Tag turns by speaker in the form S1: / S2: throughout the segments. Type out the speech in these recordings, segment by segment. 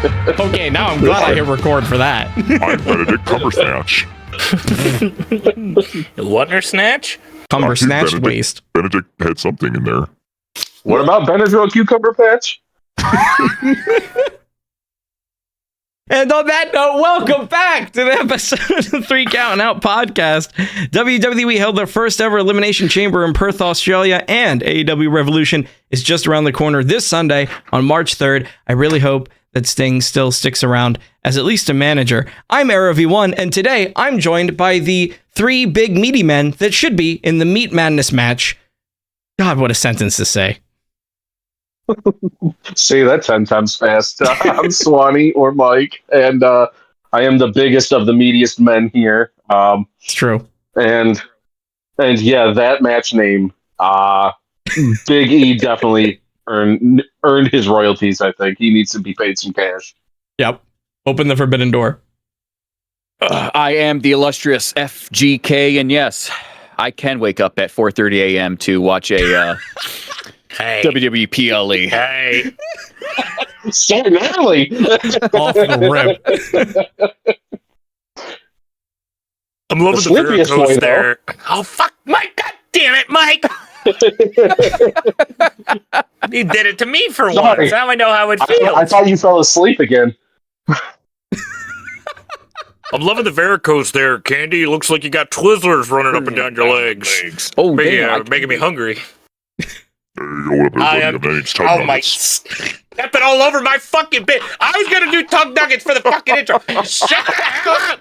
S1: Okay, now I'm glad I hit record for that.
S2: I'm Benedict Cumbersnatch.
S3: Whatner snatch?
S1: Cumber snatch waist.
S2: Benedict had something in there.
S4: What about Benadryl cucumber patch?
S1: And on that note, welcome back to the episode of the 3 Counting Out podcast. WWE held their first ever Elimination Chamber in Perth, Australia, and AEW Revolution is just around the corner this Sunday on March 3rd. I really hope that Sting still sticks around as at least a manager. I'm Era V1, and today I'm joined by the 3 big meaty men that should be in the Meat Madness match. God, what a sentence to say.
S4: Say that 10 times fast. I'm Swanee or Mike, and I am the biggest of the meatiest men here.
S1: It's true.
S4: And yeah, that match name, Big E definitely earned his royalties. I think he needs to be paid some cash.
S1: Yep. Open the forbidden door.
S5: I am the illustrious FGK, and yes, I can wake up at 4:30 a.m. to watch a WWE PLE.
S3: Hey.
S4: So early.
S1: Off the rip.
S3: I'm loving the miracles there. Oh, fuck, Mike. God damn it, Mike. He did it to me for once. Now I know how it feels.
S4: I thought you fell asleep again.
S3: I'm loving the varicose there, Candy. It looks like you got Twizzlers running up and down your legs.
S5: Oh,
S3: making me hungry.
S2: There you go.
S3: I am. Oh my! Step it all over my fucking bit. I was gonna do Tug Nuggets for the fucking intro. Shut up!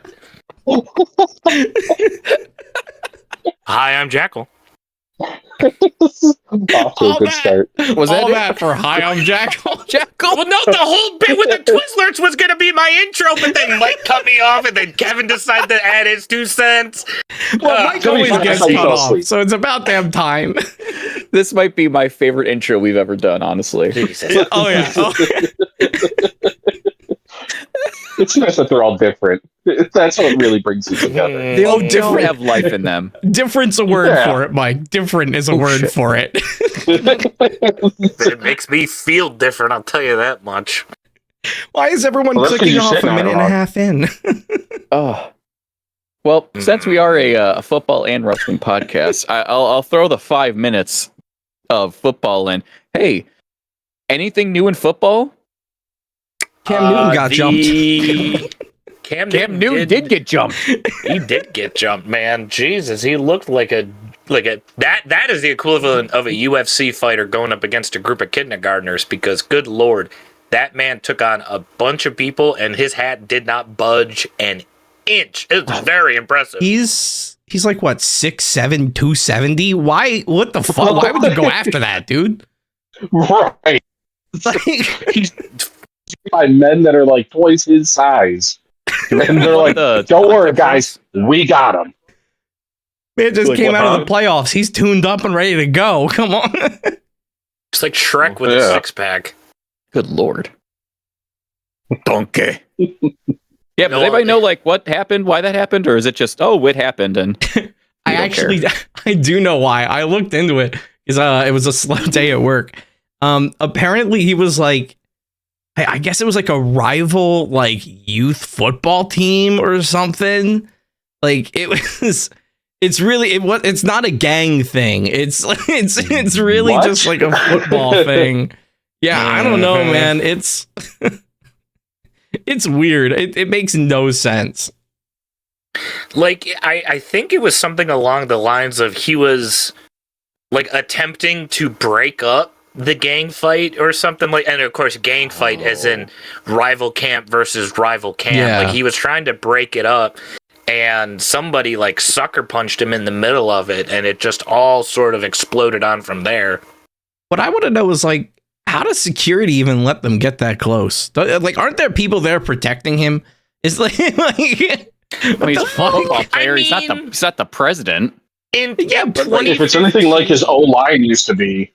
S3: Hi, I'm Jackal.
S4: Off to a good start.
S1: Was all that for Hi, I'm Jackal?
S5: Jackal?
S3: Well, no, the whole bit with the Twizzlers was gonna be my intro, but then Mike cut me off, and then Kevin decided to add his 2 cents.
S1: Well, Mike always gets cut off, so it's about damn time.
S5: This might be my favorite intro we've ever done, honestly.
S3: Jesus.
S1: Oh yeah.
S4: It's nice that they're all different. That's what really brings you together.
S5: They all different have life in them.
S1: Different's a word for it, Mike. Different is a word for it.
S3: It makes me feel different, I'll tell you that much.
S1: Why is everyone clicking off a minute and a half in?
S5: Oh. Well, since we are a football and wrestling podcast, I'll throw the 5 minutes of football in. Hey, anything new in football?
S1: Cam Newton got jumped.
S3: Cam
S5: Newton did get jumped.
S3: He did get jumped, man. Jesus, he looked like a that is the equivalent of a UFC fighter going up against a group of kindergartners, because good lord, that man took on a bunch of people and his hat did not budge an inch. It was very impressive.
S1: He's like what, 6'7", 270? Why? What the fuck? Why would you go after that, dude?
S4: Right.
S1: Like,
S4: He's by men that are like twice his size. And they're like, don't worry, guys, we got him.
S1: Man just came out of the playoffs. He's tuned up and ready to go. Come on.
S3: It's like Shrek with a 6-pack.
S5: Good lord. Donkey. Yeah, but anybody know like what happened, why that happened, or is it just it happened and
S1: I do know why. I looked into it because it was a slow day at work. Apparently he was like, I guess it was like a rival like youth football team or something. Like it's not a gang thing. It's really just like a football thing. Yeah, I don't know, man. It's weird. It makes no sense.
S3: Like, I think it was something along the lines of he was like attempting to break up the gang fight or something, like, and of course gang fight as in rival camp versus rival camp.
S1: Yeah.
S3: Like he was trying to break it up and somebody like sucker punched him in the middle of it and it just all sort of exploded on from there.
S1: What I want to know is like, how does security even let them get that close? Like, aren't there people there protecting him? It's like
S5: he's a football player. He's not the president.
S3: But
S4: if it's anything like his O-line used to be.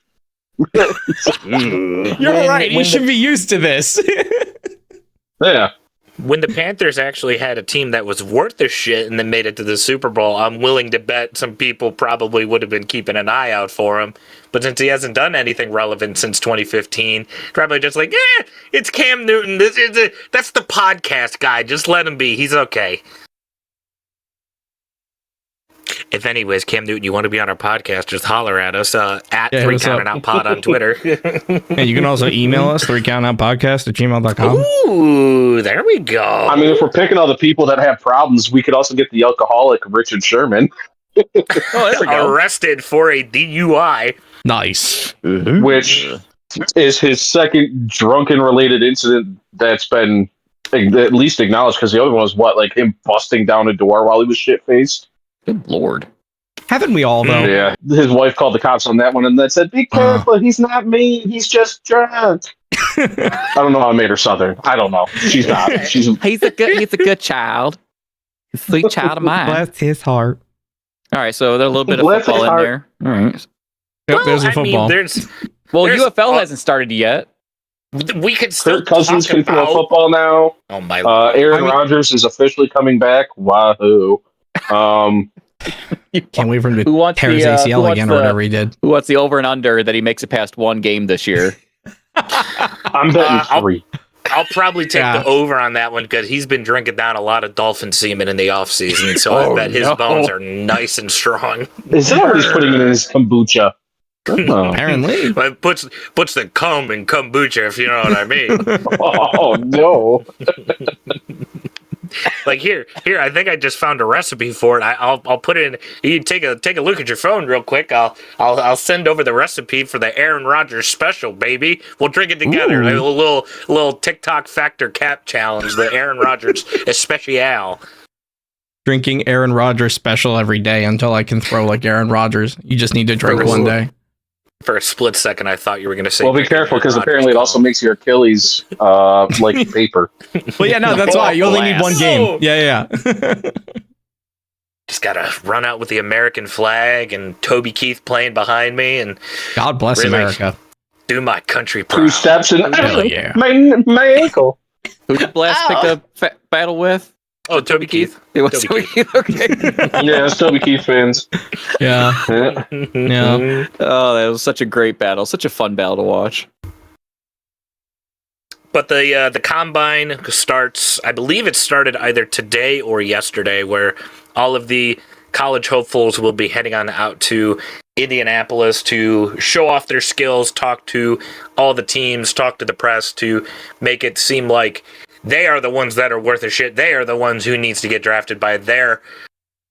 S1: You're right. He should be used to this.
S4: Yeah.
S3: When the Panthers actually had a team that was worth a shit and then made it to the Super Bowl, I'm willing to bet some people probably would have been keeping an eye out for him. But since he hasn't done anything relevant since 2015, probably just like, it's Cam Newton. That's the podcast guy. Just let him be. He's okay. If anyways, Cam Newton, you want to be on our podcast, just holler at us at 3 Counting Out Pod on Twitter.
S1: Yeah, you can also email us, 3countoutpodcast@gmail.com.
S3: Ooh, there we go.
S4: I mean, if we're picking all the people that have problems, we could also get the alcoholic Richard Sherman,
S5: Oh, there we go.
S3: Arrested for a DUI.
S1: Nice.
S4: which is his second drunken-related incident that's been at least acknowledged, because the other one was, like him busting down a door while he was shit-faced?
S5: Good lord.
S1: Haven't we all, though?
S4: Yeah. His wife called the cops on that one and then said, "Be careful, he's not mean, he's just drunk." I don't know how I made her Southern. I don't know. She's not. She's
S5: He's a good child. A sweet child of mine.
S1: Bless his heart.
S5: All right, so there's a little bit of
S4: Bless his
S5: football in
S4: heart.
S5: there. All right.
S1: Yep, there's a football.
S5: Well,
S3: There's-
S5: UFL hasn't started yet.
S3: we could still
S4: Kirk Cousins
S3: talk
S4: can throw
S3: about.
S4: football now.
S3: Oh my!
S4: Aaron Rodgers is officially coming back. Wahoo!
S1: Can't wait for him
S5: Who
S1: to
S5: wants
S1: tear his
S5: the, who
S1: ACL
S5: wants
S1: again or
S5: the-
S1: whatever he did.
S5: Who wants the over and under that he makes it past one game this year?
S4: I'm betting
S3: I'll-
S4: 3.
S3: I'll probably take
S1: Yeah.
S3: the over on that one because he's been drinking down a lot of dolphin semen in the offseason, so
S5: Oh,
S3: I bet his
S5: no.
S3: bones are nice and strong.
S4: Is that what he's putting in his kombucha? Oh,
S1: Apparently.
S3: But puts the cum in kombucha, if you know what I mean.
S4: oh no!
S3: Like here, I think I just found a recipe for it. I'll put it in. You take a look at your phone real quick. I'll send over the recipe for the Aaron Rodgers special, baby. We'll drink it together.
S1: Ooh.
S3: A little TikTok factor cap challenge. The Aaron Rodgers especial.
S1: Drinking Aaron Rodgers special every day until I can throw like Aaron Rodgers. You just need to drink one day.
S3: For a split second, I thought you were going to say.
S4: Well, be careful because apparently it also makes your Achilles like paper.
S1: Well, yeah, no, that's why. You only need one game.
S3: Oh.
S1: Yeah.
S3: Just gotta run out with the American flag and Toby Keith playing behind me and
S1: God bless
S3: Really?
S1: America.
S3: do my country
S4: 2
S3: proud.
S4: steps and
S1: Hell yeah.
S4: my ankle.
S5: Who did Blast pick a battle with?
S3: Oh, Toby Keith.
S5: It was
S3: Toby
S5: Toby Keith. Okay.
S4: Yeah, it's Toby Keith fans.
S1: Yeah.
S4: Yeah.
S1: Yeah.
S5: Oh, that was such a great battle. Such a fun battle to watch.
S3: But the combine starts. I believe it started either today or yesterday, where all of the college hopefuls will be heading on out to Indianapolis to show off their skills, talk to all the teams, talk to the press to make it seem like they are the ones that are worth a shit. They are the ones who needs to get drafted by their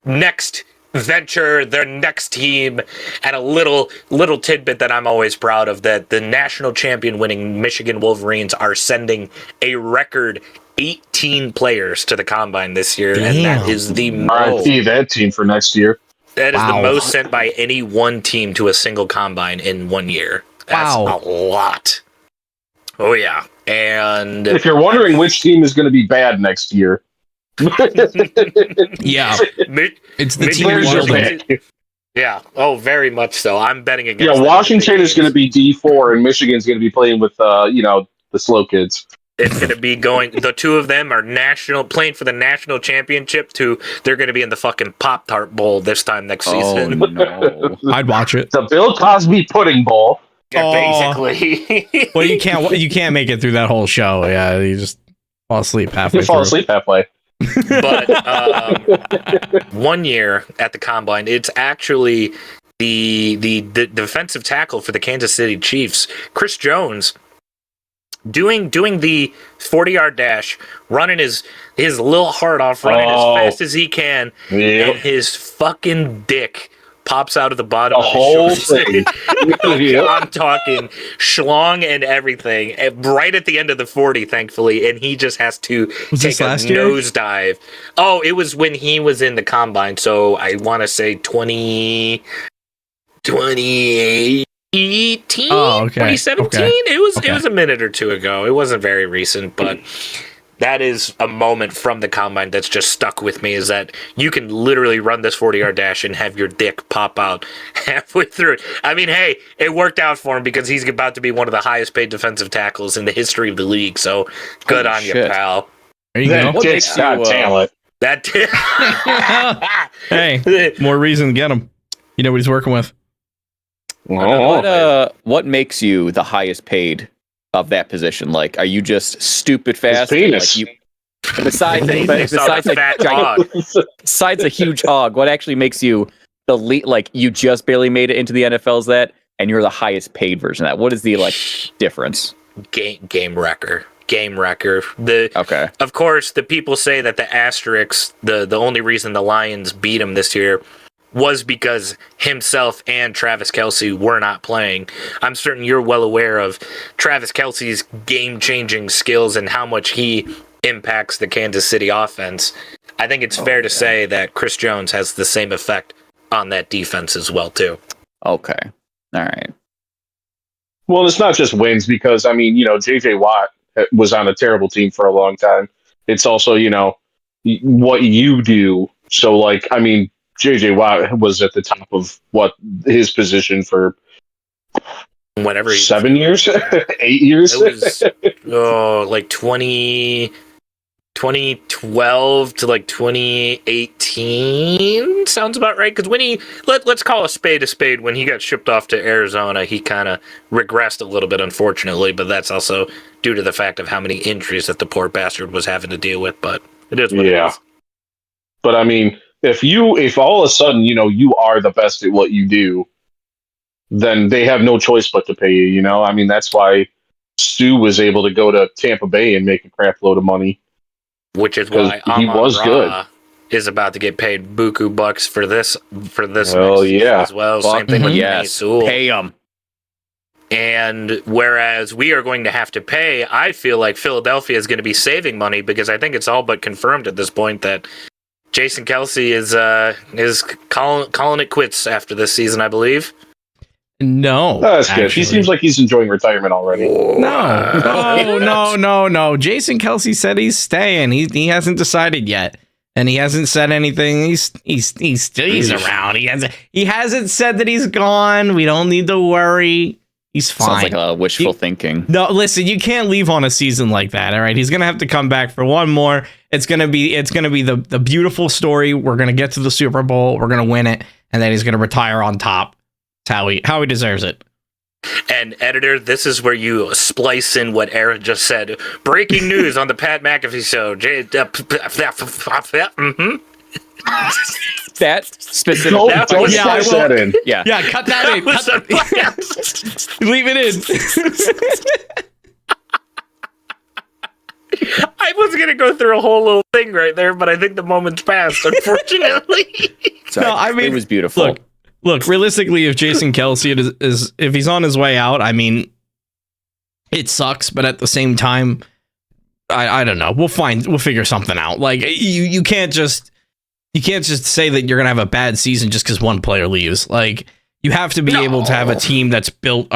S3: next venture, their next team. And a little tidbit that I'm always proud of, that the national champion winning Michigan Wolverines are sending a record 18 players to the combine this year. And that
S1: Damn.
S3: is the
S4: RIP that team for next year.
S3: that is
S1: Wow.
S3: the most sent by any one team to a single combine in 1 year. That's
S1: Wow.
S3: a lot. Oh yeah. And
S4: If you're wondering which team is going to be bad next year,
S1: Yeah.
S3: Mi-
S1: It's the
S3: Michigan
S1: team
S4: Where's your
S1: world.
S4: pick?
S3: yeah. Oh, very much so. I'm betting against.
S4: Yeah,
S3: them.
S4: Washington is going to be D4, and Michigan's going to be playing with the slow kids.
S3: It's going to be going. The two of them are playing for the national championship. They're going to be in the fucking Pop-Tart Bowl this time next
S5: Oh
S3: season.
S5: no!
S1: I'd watch it.
S4: The Bill Cosby Pudding Bowl.
S3: Yeah,
S1: Aw.
S3: basically.
S1: Well, you can't make it through that whole show. Yeah, you just fall asleep halfway
S4: You fall
S1: through.
S4: asleep halfway.
S3: But 1 year at the combine, it's actually the defensive tackle for the Kansas City Chiefs, Chris Jones, doing the 40-yard dash, running his little heart off, running
S4: Oh.
S3: as fast as he can, and
S4: Yep.
S3: his fucking dick pops out of the bottom
S4: The
S3: of
S4: whole
S3: his shorts.
S4: thing. Yep.
S3: I'm talking schlong and everything, right at the end of the 40, thankfully, and he just has to
S1: Was
S3: take
S1: this
S3: a
S1: last year?
S3: nosedive. Oh, it was when he was in the combine, so I want to say 2018,
S1: Oh, okay.
S3: 2017.
S1: Okay.
S3: It was a minute or two ago. It wasn't very recent, but that is a moment from the combine that's just stuck with me, is that you can literally run this 40-yard dash and have your dick pop out halfway through it. I mean, hey, it worked out for him because he's about to be one of the highest paid defensive tackles in the history of the league. So good
S5: Holy
S3: on you,
S5: shit.
S3: pal.
S1: There you
S4: That
S1: go.
S4: dick's got talent.
S3: That
S1: Hey, more reason to get him. You know what he's working with.
S5: What makes you the highest paid of that position? Like, are you just stupid fast?
S4: penis.
S5: Like besides
S3: fat hog.
S5: besides a huge hog, what actually makes you the lead? Like, you just barely made it into the NFL's that, and you're the highest paid version of that. What is the difference?
S3: Game wrecker.
S5: Okay.
S3: Of course, the people say that the asterisks, the only reason the Lions beat him this year was because himself and Travis Kelce were not playing. I'm certain you're well aware of Travis Kelce's game-changing skills and how much he impacts the Kansas City offense. I think it's fair to say that Chris Jones has the same effect on that defense as well, too.
S5: Okay. All right.
S4: Well, it's not just wins because, I mean, J.J. Watt was on a terrible team for a long time. It's also, what you do. So, like, I mean, J.J. Watt was at the top of his position for
S3: Whenever
S4: 7 years, 8 years.
S3: It was like 2012 to like 2018 sounds about right. Because when let's call a spade, when he got shipped off to Arizona, he kind of regressed a little bit, unfortunately. But that's also due to the fact of how many injuries that the poor bastard was having to deal with. But it is what it is.
S4: But I mean, if all of a sudden, you are the best at what you do, then they have no choice but to pay you, I mean, that's why Stu was able to go to Tampa Bay and make a crap load of money.
S3: Which is why
S4: he was good.
S3: Is about to get paid buku bucks for this
S4: Hell
S3: next season
S4: yeah.
S3: as well. Same thing with
S5: Yes.
S3: Sewell.
S5: Pay him.
S3: And whereas we are going to have to pay, I feel like Philadelphia is going to be saving money because I think it's all but confirmed at this point that Jason Kelce is calling it quits after this season, I believe.
S1: No.
S4: That's good. He seems like he's enjoying retirement already.
S1: No. Jason Kelce said he's staying. He hasn't decided yet. And he hasn't said anything. He's around. He hasn't said that he's gone. We don't need to worry. He's fine.
S5: Sounds like wishful thinking.
S1: No, listen, you can't leave on a season like that. All right, he's gonna have to come back for one more. It's gonna be the beautiful story. We're gonna get to the Super Bowl. We're gonna win it, and then he's gonna retire on top. It's how he deserves it.
S3: And editor, this is where you splice in what Aaron just said. Breaking news on the Pat McAfee show.
S5: That specific.
S4: Don't splice that in.
S5: Yeah.
S1: Yeah, cut that in. Leave it in.
S3: I was going to go through a whole little thing right there, but I think the moment's passed, unfortunately.
S5: Sorry,
S1: No, I mean,
S5: it was beautiful.
S1: Look, realistically, if Jason Kelce is if he's on his way out, I mean, it sucks, but at the same time, I don't know. We'll figure something out. Like you can't just say that you're gonna have a bad season just because one player leaves. Like you have to be able to have a team that's built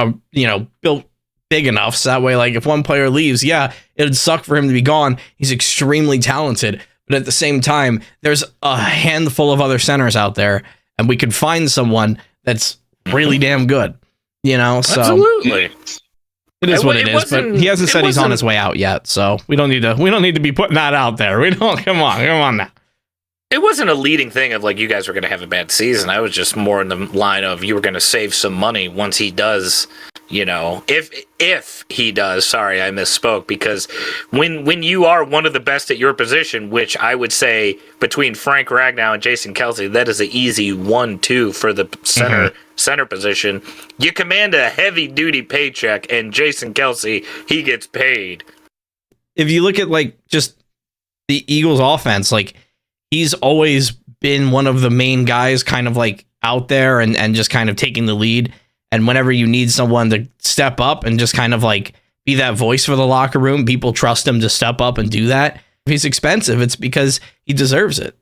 S1: big enough so that way, like if one player leaves, yeah, it'd suck for him to be gone. He's extremely talented, but at the same time, there's a handful of other centers out there. And we could find someone that's really damn good, So
S3: Absolutely.
S1: it is what it is. But he hasn't said he's on his way out yet, so we don't need to be putting that out there. We don't. Come on now.
S3: It wasn't a leading thing of like you guys were going to have a bad season. I was just more in the line of you were going to save some money once he does. If he does, sorry, I misspoke, because when you are one of the best at your position, which I would say between Frank Ragnow and Jason Kelce, that is an easy 1-2 for the center position. You command a heavy duty paycheck, and Jason Kelce, he gets paid.
S1: If you look at like just the Eagles offense, like he's always been one of the main guys kind of like out there and just kind of taking the lead. And whenever you need someone to step up and just kind of like be that voice for the locker room, people trust him to step up and do that. If he's expensive, it's because he deserves it.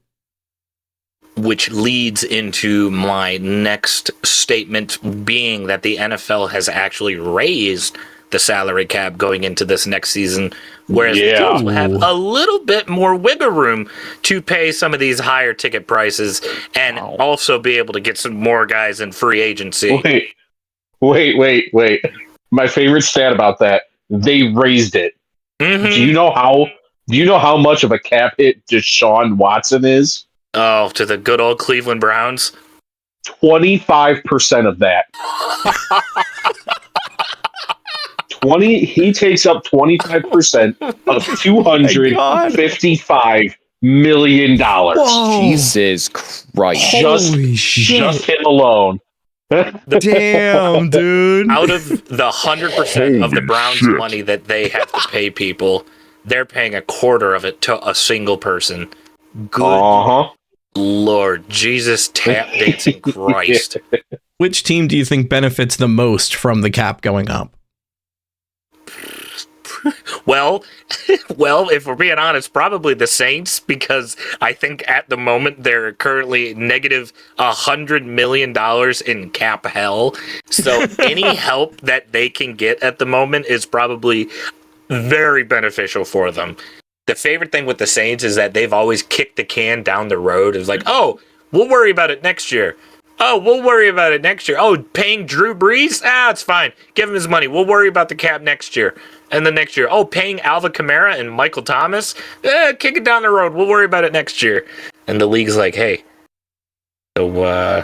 S3: Which leads into my next statement being that the NFL has actually raised the salary cap going into this next season, whereas the teams will have a little bit more wiggle room to pay some of these higher ticket prices and also be able to get some more guys in free agency.
S4: Wait. My favorite stat about that, they raised it. Do you know how Do you know how much of a cap hit Deshaun Watson is?
S3: Oh, to the good old Cleveland Browns.
S4: 25% of that. He takes up 25% of $255 million.
S1: Whoa.
S5: Jesus Christ.
S1: Holy shit.
S4: Just him alone.
S1: Damn, dude.
S3: Out of the 100% of the
S2: Holy
S3: Browns'
S2: shit.
S3: money that they have to pay people, they're paying a quarter of it to a single person. Good
S4: Uh-huh.
S3: Lord, Jesus, tap dancing Christ.
S1: Which team do you think benefits the most from the cap going up?
S3: Well, if we're being honest, probably the Saints, because I think at the moment they're currently negative $100 million in cap hell. So any help that they can get at the moment is probably very beneficial for them. The favorite thing with the Saints is that they've always kicked the can down the road. It's like, oh, we'll worry about it next year. Oh, we'll worry about it next year. Oh, paying Drew Brees? It's fine. Give him his money. We'll worry about the cap next year. And the next year, oh, paying Alvin Kamara and Michael Thomas? Kick it down the road. We'll worry about it next year. And the league's like, hey, so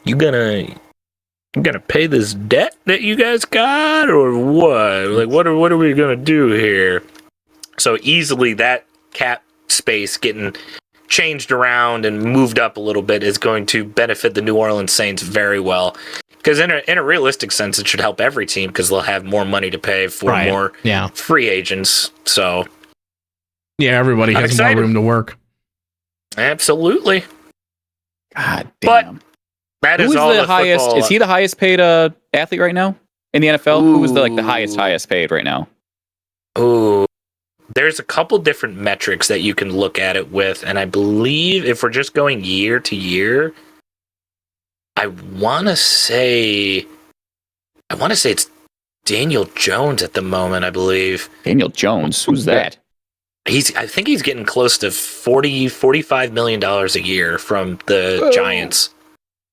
S3: you gonna pay this debt that you guys got, or what? Like, what are we gonna do here? So easily that cap space getting changed around and moved up a little bit is going to benefit the New Orleans Saints very well. Because in a realistic sense, it should help every team because they'll have more money to pay for more free agents. So,
S1: yeah, everybody has more room to work.
S3: Absolutely.
S5: God damn.
S3: But that is all
S5: the highest. Is he the highest paid athlete right now in the NFL? Ooh. Who is the highest paid right now?
S3: Ooh. There's a couple different metrics that you can look at it with, and I believe if we're just going year to year, I want to say it's Daniel Jones at the moment, I believe.
S5: Daniel Jones? Who's that?
S3: I think he's getting close to $45 million a year from the Giants.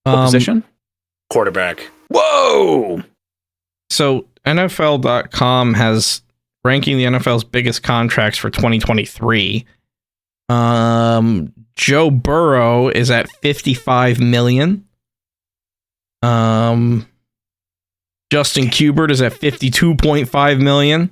S5: What position?
S3: Quarterback.
S5: Whoa!
S1: So NFL.com has ranking the NFL's biggest contracts for 2023. Joe Burrow is at $55 million. Justin Kubert is at $52.5 million.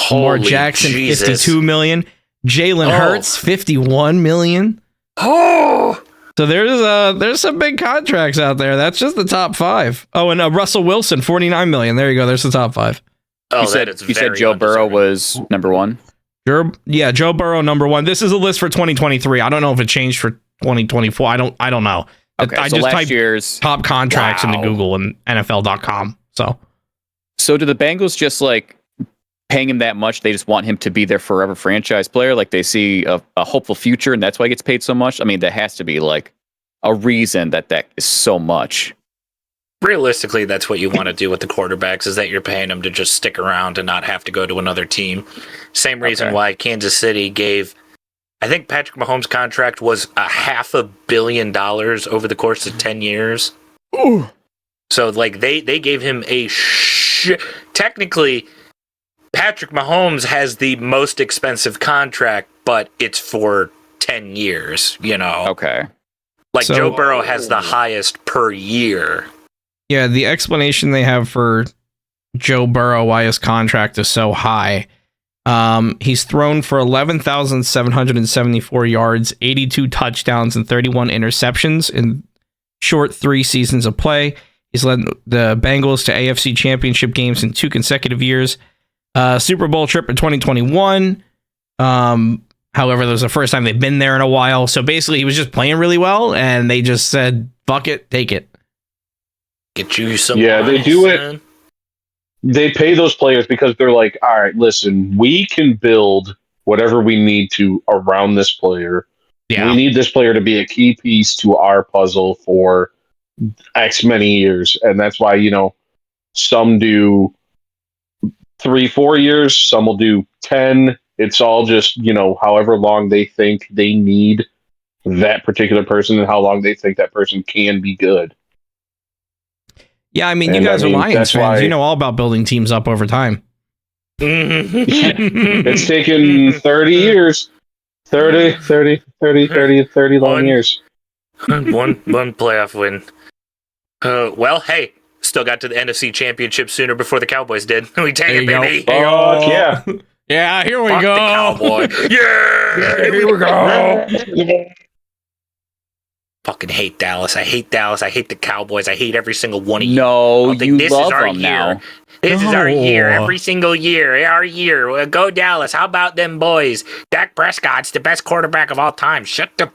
S1: Lamar Jackson, $52 million. Jalen Hurts, $51 million.
S3: Oh,
S1: so there's some big contracts out there. That's just the top five. Oh, and Russell Wilson, $49 million. There you go. There's the top five.
S3: Oh,
S5: you said Joe Burrow was number one?
S1: Yeah, Joe Burrow number one. This is a list for 2023. I don't know if it changed for 2024. I don't know.
S5: Okay,
S1: I
S5: so
S1: just
S5: last
S1: typed
S5: year's
S1: top contracts into Google and NFL.com.
S5: So do the Bengals just like paying him that much? They just want him to be their forever franchise player? Like they see a hopeful future and that's why he gets paid so much? I mean, that has to be like a reason that is so much.
S3: Realistically, that's what you want to do with the quarterbacks, is that you're paying them to just stick around and not have to go to another team. Same reason why Kansas City gave, I think Patrick Mahomes' contract was $500 million over the course of 10 years.
S5: Ooh.
S3: So, like, they gave him technically, Patrick Mahomes has the most expensive contract, but it's for 10 years, you know?
S5: Okay.
S3: Like, Joe Burrow has the highest per year.
S1: Yeah, the explanation they have for Joe Burrow, why his contract is so high. He's thrown for 11,774 yards, 82 touchdowns, and 31 interceptions in short 3 seasons of play. He's led the Bengals to AFC Championship games in 2 consecutive years. Super Bowl trip in 2021. However, that was the first time they've been there in a while. So basically, he was just playing really well, and they just said, "Fuck it, take it."
S3: Get you some.
S4: Yeah, they do it. They pay those players because they're like, all right, listen, we can build whatever we need to around this player.
S1: Yeah.
S4: We need this player to be a key piece to our puzzle for X many years. And that's why, you know, some do 3-4 years, some will do 10. It's all just, you know, however long they think they need that particular person and how long they think that person can be good.
S1: Yeah, I mean, you guys are Lions fans. You know all about building teams up over time.
S4: It's taken 30 years. 30 long years.
S3: one playoff win. Well, hey, still got to the NFC Championship sooner before the Cowboys did. We take
S1: There
S3: it,
S1: you go.
S3: baby.
S4: Fuck yeah.
S1: Yeah, here we
S3: Fuck
S1: go.
S3: the Cowboy. Yeah,
S1: Here we go.
S3: Fucking hate Dallas. I hate Dallas. I hate the Cowboys. I hate every single one of you.
S5: No,
S3: I think
S5: you
S3: this
S5: love
S3: is our
S5: them
S3: year.
S5: now.
S3: This is our year.
S1: No.
S3: Every single year. Our year. Well, go Dallas. How about them boys? Dak Prescott's the best quarterback of all time. Shut the...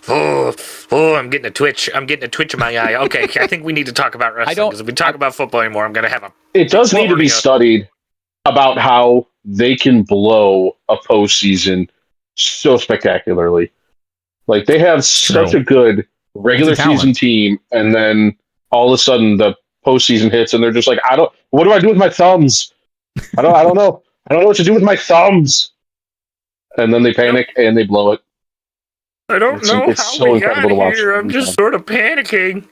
S3: Oh, I'm getting a twitch. I'm getting a twitch in my eye. Okay, I think we need to talk about wrestling, because if we talk about football anymore, I'm going to have a...
S4: It does need to be studied about how they can blow a postseason so spectacularly. Like, they have such a good regular season team, and then all of a sudden the postseason hits, and they're just like, what do I do with my thumbs? I don't know. I don't know what to do with my thumbs. And then they panic and they blow it.
S3: I don't know
S4: it's
S3: how
S4: so
S3: we got
S4: incredible to watch.
S3: here. I'm just sort of panicking.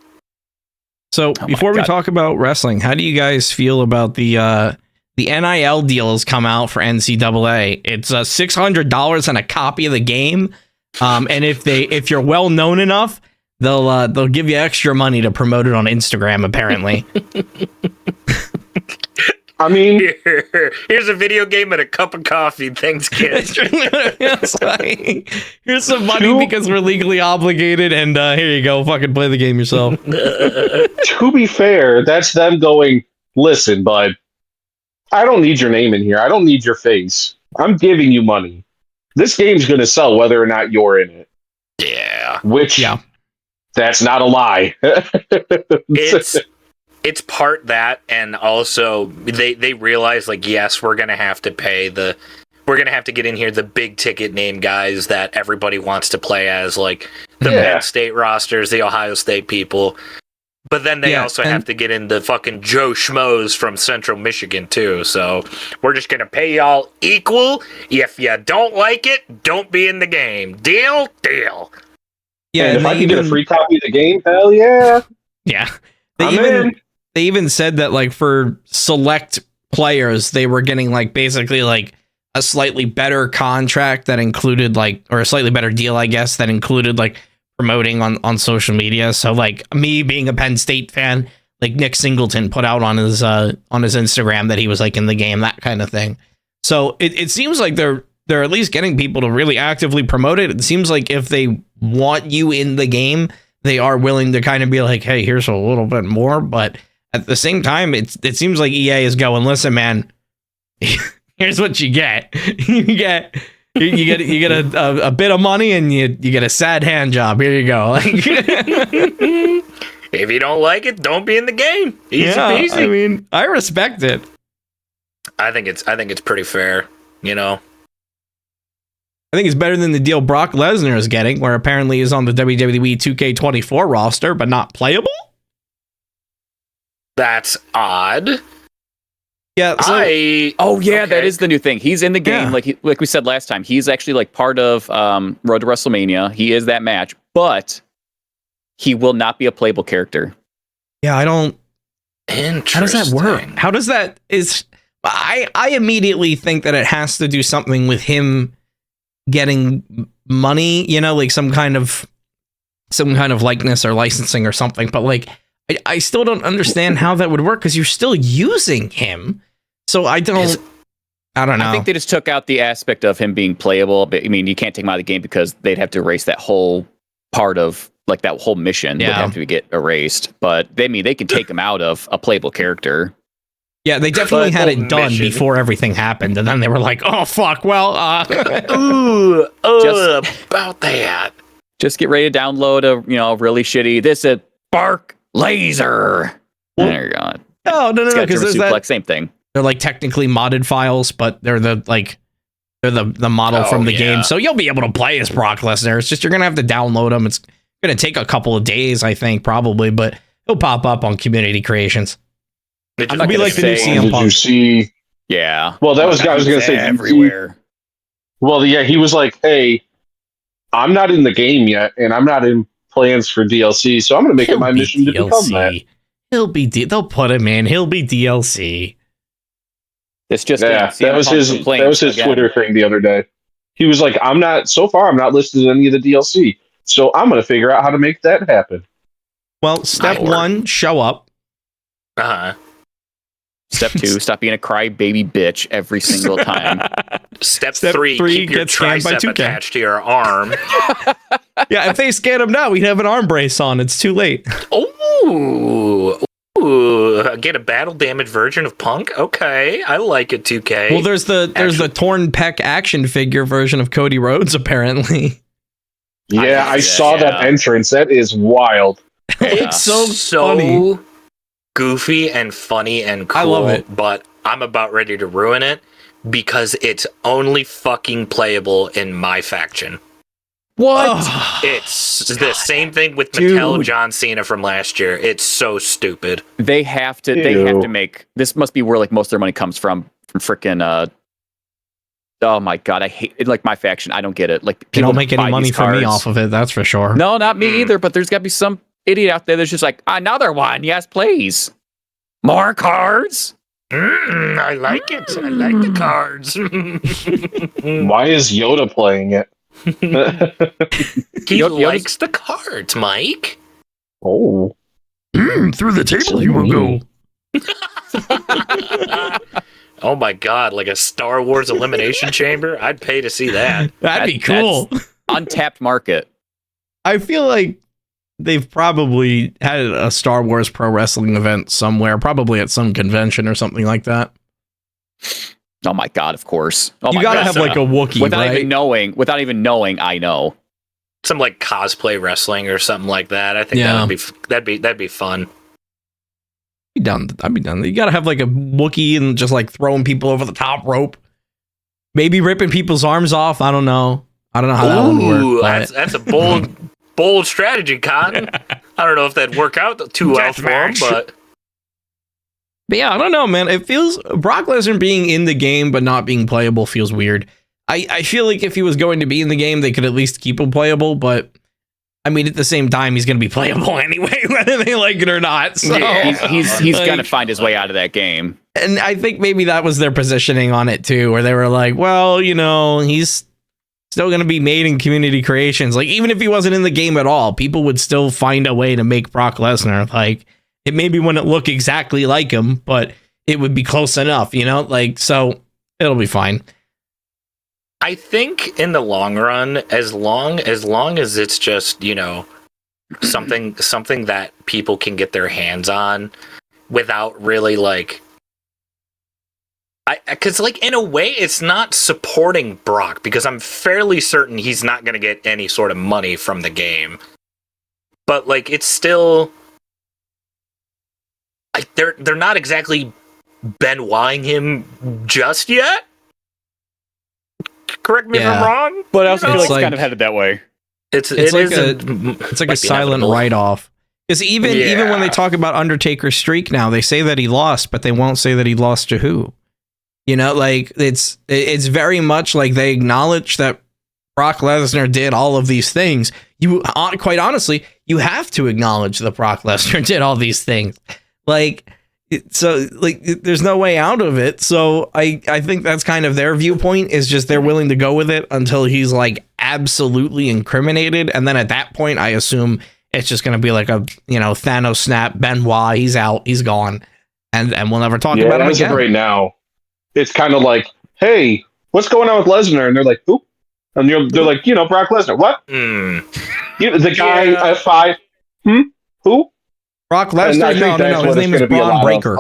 S1: So before we talk about wrestling, how do you guys feel about the NIL deals come out for NCAA? It's $600 and a copy of the game. And if you're well known enough, they'll give you extra money to promote it on Instagram, apparently.
S4: I mean,
S3: here's a video game and a cup of coffee. Thanks, kids.
S1: It's like, here's some money because we're legally obligated, and here you go, fucking play the game yourself.
S4: To be fair, that's them going, listen, bud, I don't need your name in here. I don't need your face. I'm giving you money. This game's going to sell whether or not you're in it.
S3: Yeah.
S4: Which, that's not a lie.
S3: It's part that, and also they realize, like, yes, we're gonna have to get in here the big ticket name guys that everybody wants to play as, like the Penn State rosters, the Ohio State people. But then they also have to get in the fucking Joe Schmoes from Central Michigan too. So we're just gonna pay y'all equal. If you don't like it, don't be in the game. Deal? Deal.
S1: Yeah,
S4: and if I can get a free copy of the game, hell yeah.
S1: Yeah. They even said that, like, for select players, they were getting, like, basically, like, a slightly better contract that included, like, or a slightly better deal, I guess, that included, like, promoting on social media. So, like, me being a Penn State fan, like, Nick Singleton put out on his Instagram that he was, like, in the game, that kind of thing. So it seems like they're at least getting people to really actively promote it. It seems like if they want you in the game, they are willing to kind of be like, hey, here's a little bit more. But at the same time, it seems like EA is going, listen, man, here's what you get. You get a bit of money, and you get a sad hand job. Here you go.
S3: If you don't like it, don't be in the game. Easy peasy.
S1: I mean, I respect it.
S3: I think it's pretty fair, you know.
S1: I think it's better than the deal Brock Lesnar is getting, where apparently he's on the WWE 2K24 roster, but not playable.
S3: That's odd.
S1: Yeah.
S5: That is the new thing. He's in the game, like we said last time. He's actually, like, part of Road to WrestleMania. He is that match, but he will not be a playable character.
S1: Yeah, I don't.
S3: Interesting.
S1: How does that work? How does that is? I immediately think that it has to do something with him getting money, you know, like some kind of likeness or licensing or something. But, like, I still don't understand how that would work, because you're still using him. So I don't know.
S5: I think they just took out the aspect of him being playable. But, I mean, you can't take him out of the game because they'd have to erase that whole part of, like, that whole mission would have to get erased. But they can take him out of a playable character.
S1: Yeah, they definitely had it done before everything happened, and then they were like, "Oh fuck!" Well,
S3: about that.
S5: Just get ready to download a really shitty. This is Spark Laser. There you go.
S1: No, because
S5: there's same thing.
S1: They're, like, technically modded files, but they're the model from the game, so you'll be able to play as Brock Lesnar. It's just you're gonna have to download them. It's gonna take a couple of days, I think, probably, but it'll pop up on community creations.
S3: It'll
S1: be like the new CM Punk.
S4: Did you see?
S5: Yeah.
S4: Well, I was going to say
S5: everywhere.
S4: Well, yeah, he was like, "Hey, I'm not in the game yet, and I'm not in plans for DLC, so I'm going to make it my mission to become that."
S1: They'll put him in. He'll be DLC.
S5: It's just
S4: Yeah,
S5: CM
S4: that was
S5: Punk
S4: his
S5: complaints again.
S4: Twitter thing the other day. He was like, I'm not listed in any of the DLC, so I'm going to figure out how to make that happen.
S1: Well, step one, show up.
S3: Uh-huh.
S5: Step 2, stop being a crybaby bitch every single time.
S3: Step three, keep your
S1: get scanned by
S3: tricep
S1: 2K.
S3: attached to your arm.
S1: Yeah, if they scan him now, we'd have an arm brace on. It's too late.
S3: Ooh, get a battle damage version of Punk. Okay, I like it. 2K.
S1: Well, there's the torn pec action figure version of Cody Rhodes, apparently.
S4: Yeah, I saw that entrance. That is wild.
S3: It's so
S1: funny.
S3: Goofy and funny and cool.
S1: I love it.
S3: But I'm about ready to ruin it because it's only fucking playable in my faction.
S5: What?
S3: It's the same thing with Mattel John Cena from last year. It's so stupid.
S5: They have to make this. Must be where like most of their money comes from freaking oh my god, I hate it. Like my faction, I don't get it. Like
S1: They
S5: people
S1: don't make any
S5: buy
S1: money
S5: these
S1: from me
S5: cards.
S1: off of it, that's for sure.
S5: No, not me either. But there's got to be some idiot out there that's just like, another one. Yes, please. More cards.
S3: I like it. I like the cards.
S4: Why is Yoda playing it?
S3: He likes the cards, Mike.
S4: Oh.
S1: Through the table you will go.
S3: Oh my god, like a Star Wars Elimination Chamber? I'd pay to see that.
S1: That'd be cool.
S5: Untapped market.
S1: I feel like they've probably had a Star Wars pro wrestling event somewhere, probably at some convention or something like that.
S5: Oh my god, of course. Oh
S1: You
S5: my
S1: gotta
S5: God.
S1: have like a Wookiee,
S5: without
S1: right?
S5: even knowing, I know.
S3: Some like cosplay wrestling or something like that. I think that'd be fun.
S1: I'd be done. You gotta have like a Wookiee and just like throwing people over the top rope. Maybe ripping people's arms off. I don't know. I don't know how that would work. But...
S3: That's a bold strategy, Cotton. I don't know if that'd work out too well for him, but
S1: yeah, I don't know, man. It feels Brock Lesnar being in the game but not being playable feels weird. I feel like if he was going to be in the game, they could at least keep him playable, but I mean, at the same time, he's going to be playable anyway, whether they like it or not. So
S5: he's like, going to find his way out of that game.
S1: And I think maybe that was their positioning on it too, where they were like, well, you know, he's still going to be made in community creations. Like, even if he wasn't in the game at all, people would still find a way to make Brock Lesnar. Like, it maybe wouldn't look exactly like him, but it would be close enough, you know? Like, so it'll be fine.
S3: I think in the long run, as long as it's just, you know, something that people can get their hands on without really like, because like in a way it's not supporting Brock, because I'm fairly certain he's not going to get any sort of money from the game, but like it's still, they're not exactly Benoiting him just yet. Correct me if I'm wrong,
S5: but I also feel like
S1: it's
S5: it's kind of headed that way.
S1: It's like a silent write-off. Because even when they talk about Undertaker's streak now, they say that he lost, but they won't say that he lost to who. You know, like it's very much like they acknowledge that Brock Lesnar did all of these things. You quite honestly, you have to acknowledge that Brock Lesnar did all these things. Like. So like there's no way out of it. So I think that's kind of their viewpoint, is just they're willing to go with it until he's like absolutely incriminated. And then at that point, I assume it's just going to be like a, you know, Thanos snap, Benoit, he's out, he's gone. And we'll never talk about him again.
S4: Right now, it's kind of like, hey, what's going on with Lesnar? And they're like, who? And they're like, you know, Brock Lesnar. What? The guy at 5. Who?
S1: Brock Lesnar? No. His name is Braun Breaker.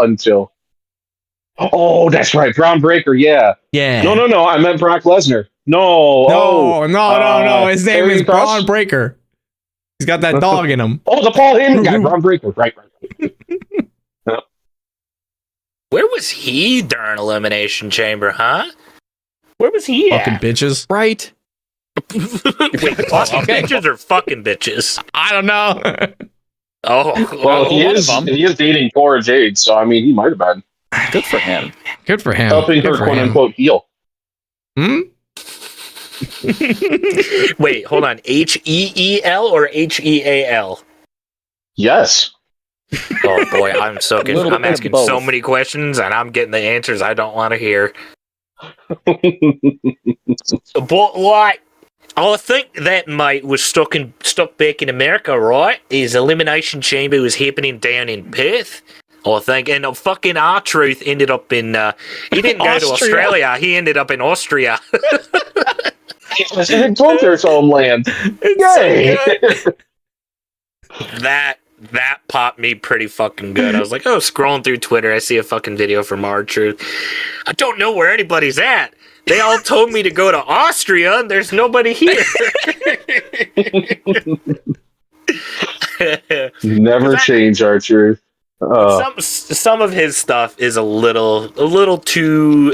S4: Oh, that's right. Braun Breaker. Yeah. No. I meant Brock Lesnar. No.
S1: His name is Braun Breaker. He's got that dog in him.
S4: Oh, the Paul Heyman guy. Braun Breaker. Right.
S3: Where was he during Elimination Chamber, huh? Where was he
S1: Fucking
S3: at?
S1: bitches.
S5: Right.
S3: Wait, fucking bitches or fucking bitches?
S1: I don't know.
S4: Well, he is dating Cora Jade, so I mean, he might have been.
S5: Good for him.
S1: Good for him.
S4: Helping her quote unquote heal.
S3: Wait, hold on. HEEL or HEAL?
S4: Yes.
S3: Oh boy, I'm
S5: little
S3: I'm
S5: bit of
S3: asking so
S5: both.
S3: many questions, and I'm getting the answers I don't want to hear. But like, I think that mate was stuck back in America, right? His Elimination Chamber was happening down in Perth, I think, and fucking R-Truth ended up in. He didn't go to
S1: Austria.
S3: Australia. He ended up in Austria.
S4: It's in Coulter's homeland. Yay!
S3: That popped me pretty fucking good. I was like, oh, scrolling through Twitter, I see a fucking video from R-Truth. I don't know where anybody's at. They all told me to go to Austria, and there's nobody here.
S4: Never change our truth.
S3: Some of his stuff is a little too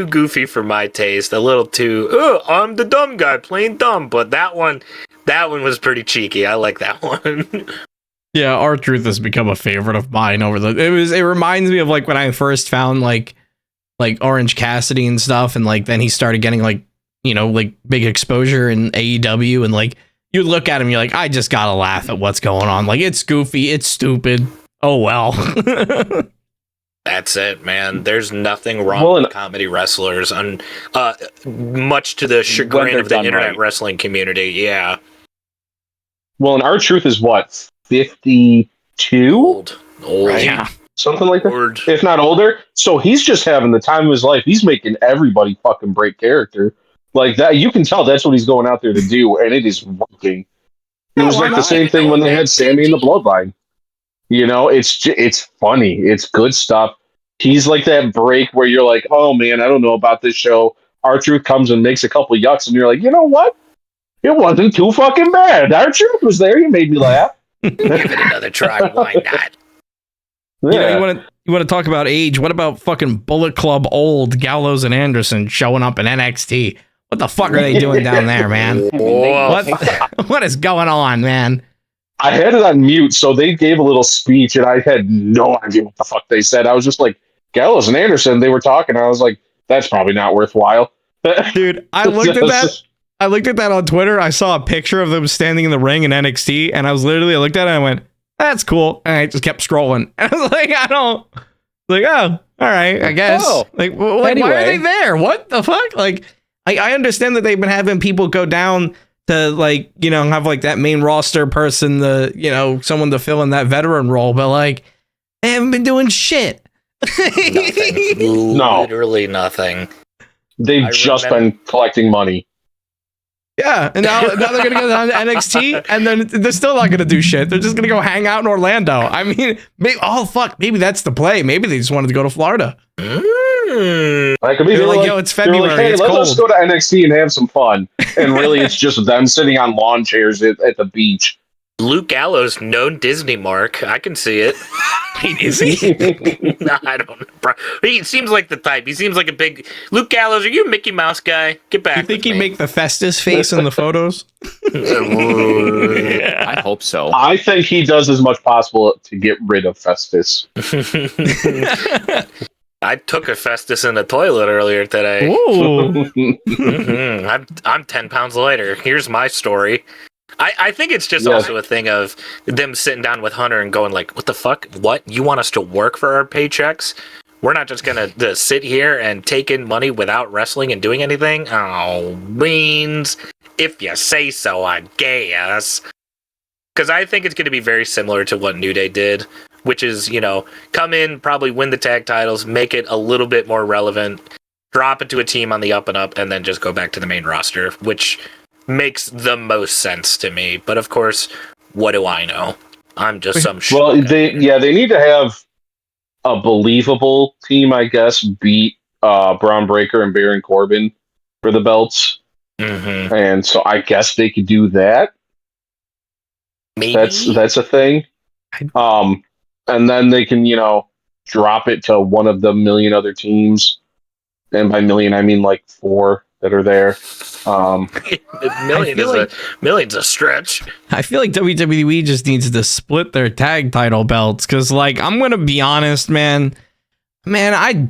S3: goofy for my taste. A little too. Oh, I'm the dumb guy playing dumb. But that one was pretty cheeky. I like that one.
S1: Yeah, R-Truth has become a favorite of mine over it reminds me of like when I first found like Orange Cassidy and stuff, and like then he started getting like, you know, like big exposure in AEW, and like you look at him, you're like, I just gotta laugh at what's going on. Like, it's goofy, it's stupid. Oh well.
S3: That's it, man. There's nothing wrong with comedy wrestlers, and much to the chagrin of the internet wrestling community. Yeah.
S4: Well, and R-Truth is what, 52?
S3: Old.
S1: Right.
S3: Yeah.
S4: Something like that,
S3: Old.
S4: if not older. So he's just having the time of his life. He's making everybody fucking break character like that. You can tell that's what he's going out there to do, and it is working. It was like the same thing when they had Sammy in the Bloodline. You know, it's funny. It's good stuff. He's like that break where you're like, oh man, I don't know about this show. R-Truth comes and makes a couple yucks, and you're like, you know what? It wasn't too fucking bad. R-Truth was there. He made me laugh.
S3: Give it another try. Why not?
S4: Yeah.
S1: You know, you want to talk about age? What about fucking Bullet Club old Gallows and Anderson showing up in NXT? What the fuck are they doing down there, man? What is going on, man?
S4: I had it on mute, so they gave a little speech, and I had no idea what the fuck they said. I was just like, Gallows and Anderson, they were talking, and I was like, that's probably not worthwhile.
S1: Dude, I looked at that. I looked at that on Twitter. I saw a picture of them standing in the ring in NXT, and I looked at it and I went, that's cool. And I just kept scrolling. And I was like, oh, all right, I guess.
S5: Oh,
S1: like, why are they there? What the fuck? Like, I understand that they've been having people go down to, like, you know, have like that main roster person, someone to fill in that veteran role, but like, they haven't been doing shit.
S3: Nothing.
S4: No.
S3: Literally nothing.
S4: They've just been collecting money.
S1: Yeah, and now they're gonna go down to NXT, and then they're still not gonna do shit. They're just gonna go hang out in Orlando. I mean, maybe that's the play. Maybe they just wanted to go to Florida.
S4: I could be
S1: like, yo, it's February.
S4: Like, hey,
S1: it's
S4: let's
S1: cold.
S4: go to NXT and have some fun. And really, it's just them sitting on lawn chairs at the beach.
S3: Luke Gallows, known Disney mark. I can see it.
S1: Is he?
S3: No, I don't know. Bro. He seems like the type. He seems like a big Luke Gallows. Are you a Mickey Mouse guy? Get back.
S1: You think
S3: with
S1: he'd
S3: me.
S1: make the Festus face in the photos?
S5: I hope so.
S4: I think he does as much possible to get rid of Festus.
S3: I took a Festus in the toilet earlier today.
S1: Ooh.
S3: I'm 10 pounds lighter. Here's my story. I think it's just also a thing of them sitting down with Hunter and going like, what the fuck? What? You want us to work for our paychecks? We're not just going to sit here and take in money without wrestling and doing anything? Oh, beans. If you say so, I guess. Because I think it's going to be very similar to what New Day did, which is, come in, probably win the tag titles, make it a little bit more relevant, drop it to a team on the up and up, and then just go back to the main roster, which makes the most sense to me. But of course, what do I know? I'm just some shit.
S4: Well, they need to have a believable team, I guess, beat Braun Breaker and Baron Corbin for the belts.
S3: Mm-hmm.
S4: And so I guess they could do that.
S3: Maybe.
S4: That's a thing. And then they can, drop it to one of the million other teams. And by million, I mean like 4 that are there.
S3: Million's a stretch.
S1: I feel like WWE just needs to split their tag title belts, because, like, I'm gonna be honest, man, I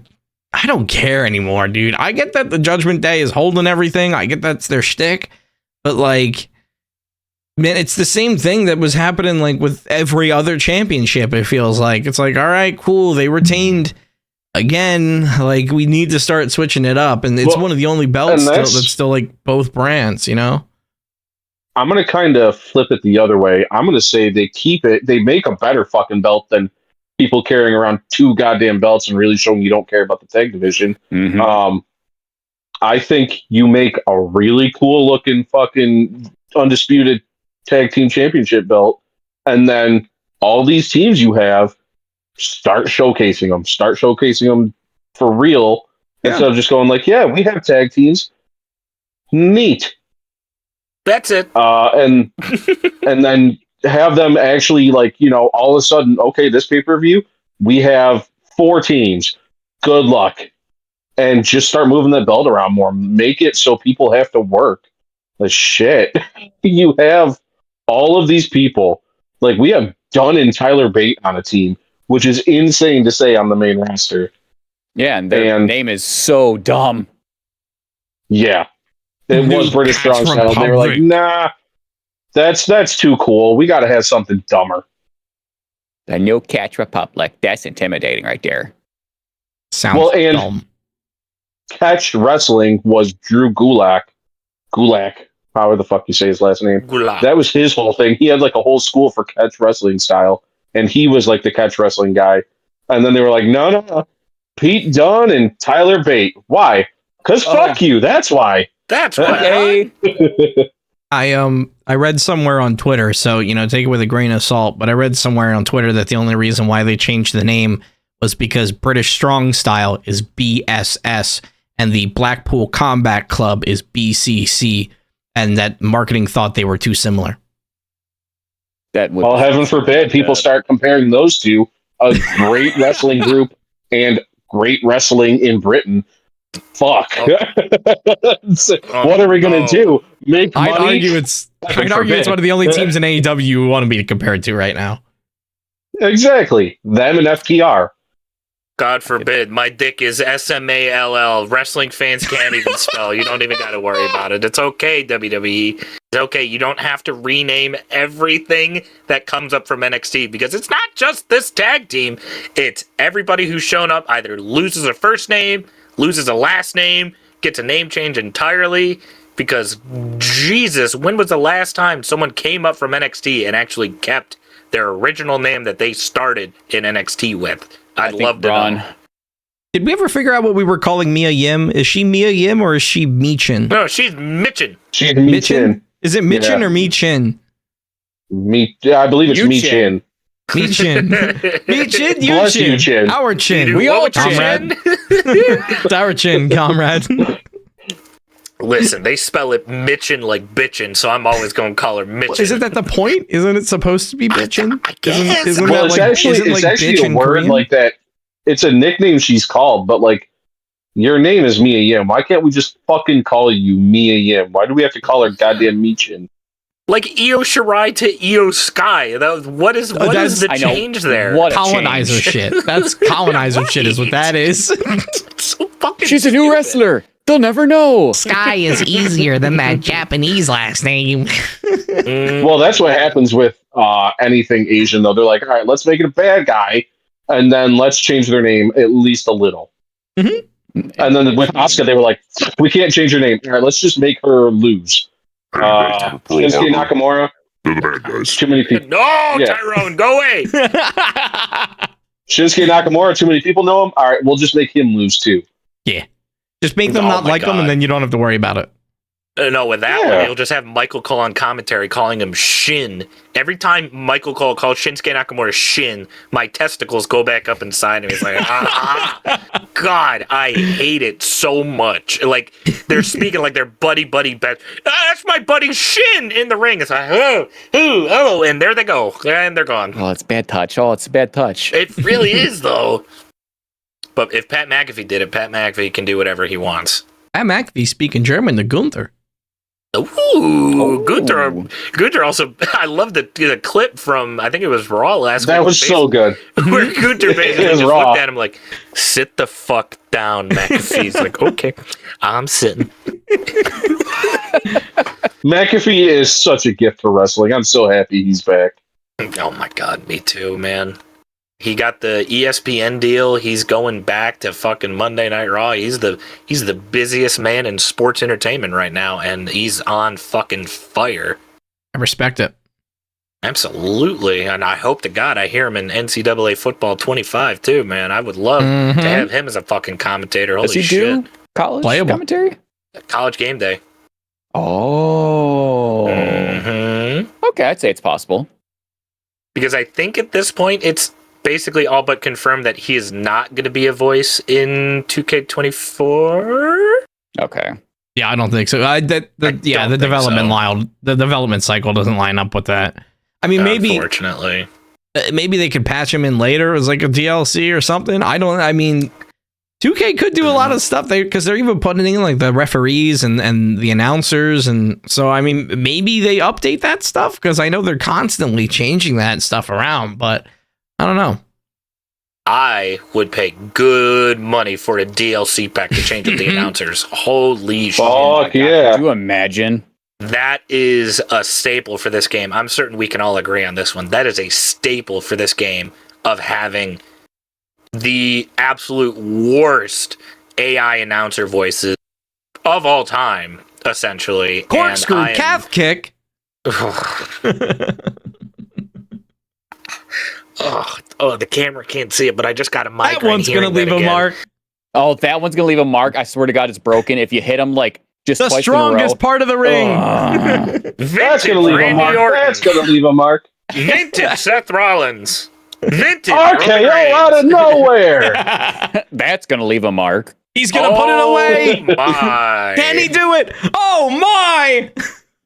S1: don't care anymore, dude. I get that the Judgment Day is holding everything. I get that's their shtick, but like, Man, it's the same thing that was happening like with every other championship. It feels like it's like, all right, cool. They retained again. Like we need to start switching it up, and it's one of the only belts that's still like both brands. You know.
S4: I'm gonna kind of flip it the other way. I'm gonna say they keep it. They make a better fucking belt than people carrying around 2 goddamn belts and really showing you don't care about the tag division.
S5: Mm-hmm.
S4: I think you make a really cool looking fucking undisputed tag team championship belt, and then all these teams you have start showcasing them for real, instead of just going like, yeah, we have tag teams, neat.
S3: That's it.
S4: And then have them actually like, all of a sudden, okay, this pay-per-view, we have 4 teams. Good luck. And just start moving that belt around more. Make it so people have to work. The shit. You have all of these people. Like we have Dunn and Tyler Bate on a team, which is insane to say on the main roster.
S5: Yeah, and their name is so dumb.
S4: Yeah. It was British Strong Style. They were like, nah, that's too cool. We got to have something dumber.
S5: The New Catch Republic. That's intimidating right there.
S1: Sounds dumb.
S4: Catch Wrestling was Drew Gulak, however the fuck you say his last name.
S3: Gulak.
S4: That was his whole thing. He had like a whole school for catch wrestling style, and he was like the catch wrestling guy. And then they were like, no, Pete Dunne and Tyler Bate. Why? Because fuck you. That's why.
S3: That's why.
S1: I read somewhere on Twitter, so take it with a grain of salt. But I read somewhere on Twitter that the only reason why they changed the name was because British Strong Style is BSS. And the Blackpool Combat Club is BCC, and that marketing thought they were too similar.
S4: Well, heaven forbid people start comparing those two, a great wrestling group and great wrestling in Britain. Fuck. What are we going to do? Make money?
S1: I'd argue it's one of the only teams in AEW you want to be compared to right now.
S4: Exactly. Them and FTR.
S3: God forbid. My dick is SMALL. Wrestling fans can't even spell. You don't even got to worry about it. It's okay, WWE. It's okay. You don't have to rename everything that comes up from NXT because it's not just this tag team. It's everybody who's shown up either loses a first name, loses a last name, gets a name change entirely. Because, Jesus, when was the last time someone came up from NXT and actually kept their original name that they started in NXT with? I'd love to know.
S1: Did we ever figure out what we were calling Mia Yim? Is she Mia Yim or is she Michin?
S3: No, she's Michin.
S4: She's Michin.
S1: Is it Michin or Michin?
S4: I believe it's Michin.
S1: Michin. Michin,
S4: Bless you, Chin.
S1: Our chin.
S3: We all
S1: comrade. It's our chin, comrade.
S3: Listen, they spell it Mitchin like bitchin', so I'm always going to call her Mitchin.
S1: Isn't that the point? Isn't it supposed to be bitchin'?
S3: I guess.
S1: Isn't
S4: well,
S1: that
S4: it's actually
S1: bitch
S4: a word
S1: Korean?
S4: like that. It's a nickname she's called, but like, your name is Mia Yim. Why can't we just fucking call you Mia Yim? Why do we have to call her goddamn Michin?
S3: Like Io Shirai to Io Sky. What is the change there?
S5: What
S1: colonizer shit. That's colonizer shit is what that is.
S3: So fucking
S5: She's a new wrestler. They'll never know.
S1: Sky is easier than that Japanese last name.
S4: Well, that's what happens with anything Asian, though. They're like, all right, let's make it a bad guy, and then let's change their name at least a little.
S1: Mm-hmm.
S4: And then with Asuka, they were like, we can't change her name. All right, let's just make her lose. Shinsuke Nakamura.
S2: They're the bad guys.
S4: Too many people.
S3: No, yeah. Tyrone, go away.
S4: Shinsuke Nakamura, too many people know him. All right, we'll just make him lose too.
S1: Yeah. Just make them not like him, and then you don't have to worry about it.
S3: No, with that one, you'll just have Michael Cole on commentary calling him Shin. Every time Michael Cole calls Shinsuke Nakamura Shin, my testicles go back up inside of me. It's like, God, I hate it so much. Like, they're speaking like they're buddy best. That's my buddy Shin in the ring. It's like, oh, and there they go. And they're gone.
S5: Oh, it's bad touch. It's a bad touch.
S3: It really is, though. But if Pat McAfee did it, Pat McAfee can do whatever he wants.
S1: Pat McAfee speaking German to Gunther.
S3: Ooh, Gunther also, I love the clip from, I think it was Raw last week.
S4: That was so good.
S3: Where Gunther basically just looked at him like, sit the fuck down, McAfee's like, okay, I'm sitting.
S4: McAfee is such a gift for wrestling. I'm so happy he's back.
S3: Oh my god, me too, man. He got the ESPN deal. He's going back to fucking Monday Night Raw. He's the busiest man in sports entertainment right now, and he's on fucking fire.
S1: I respect it.
S3: Absolutely, and I hope to God I hear him in NCAA football 25 too, man. I would love to have him as a fucking commentator. Holy
S5: Does he
S3: shit!
S5: do college
S1: Playable.
S5: commentary?
S3: College game day.
S5: Oh. Okay, I'd say it's possible.
S3: Because I think at this point it's basically all but confirmed that he is not going to be a voice in 2K24.
S5: Okay.
S1: Yeah, I don't think so. The development cycle doesn't line up with that. I mean,
S3: Unfortunately.
S1: maybe they could patch him in later as like a DLC or something. I mean, 2K could do a lot of stuff because they're even putting in like the referees and the announcers, and so I mean, maybe they update that stuff because I know they're constantly changing that stuff around, but I don't know.
S3: I would pay good money for a DLC pack to change up the announcers. Holy shit.
S4: Fuck yeah.
S5: Could you imagine?
S3: That is a staple for this game. I'm certain we can all agree on this one. That is a staple for this game of having the absolute worst AI announcer voices of all time, essentially.
S1: Corkscrew calf kick.
S3: Oh, the camera can't see it, but I just got a migraine.
S1: That one's going to leave a mark.
S5: Oh, that one's going to leave a mark. I swear to God, it's broken. If you hit him like just
S1: The
S5: twice in a row.
S1: strongest part of the ring.
S4: That's going to leave a mark. That's going to leave a mark.
S3: Vintage Seth Rollins. Vintage
S4: RKO
S3: Roman
S4: out of
S3: Reigns.
S4: nowhere.
S5: That's going to leave a mark.
S1: He's going to put it away.
S3: My.
S1: Can he do it? Oh, my.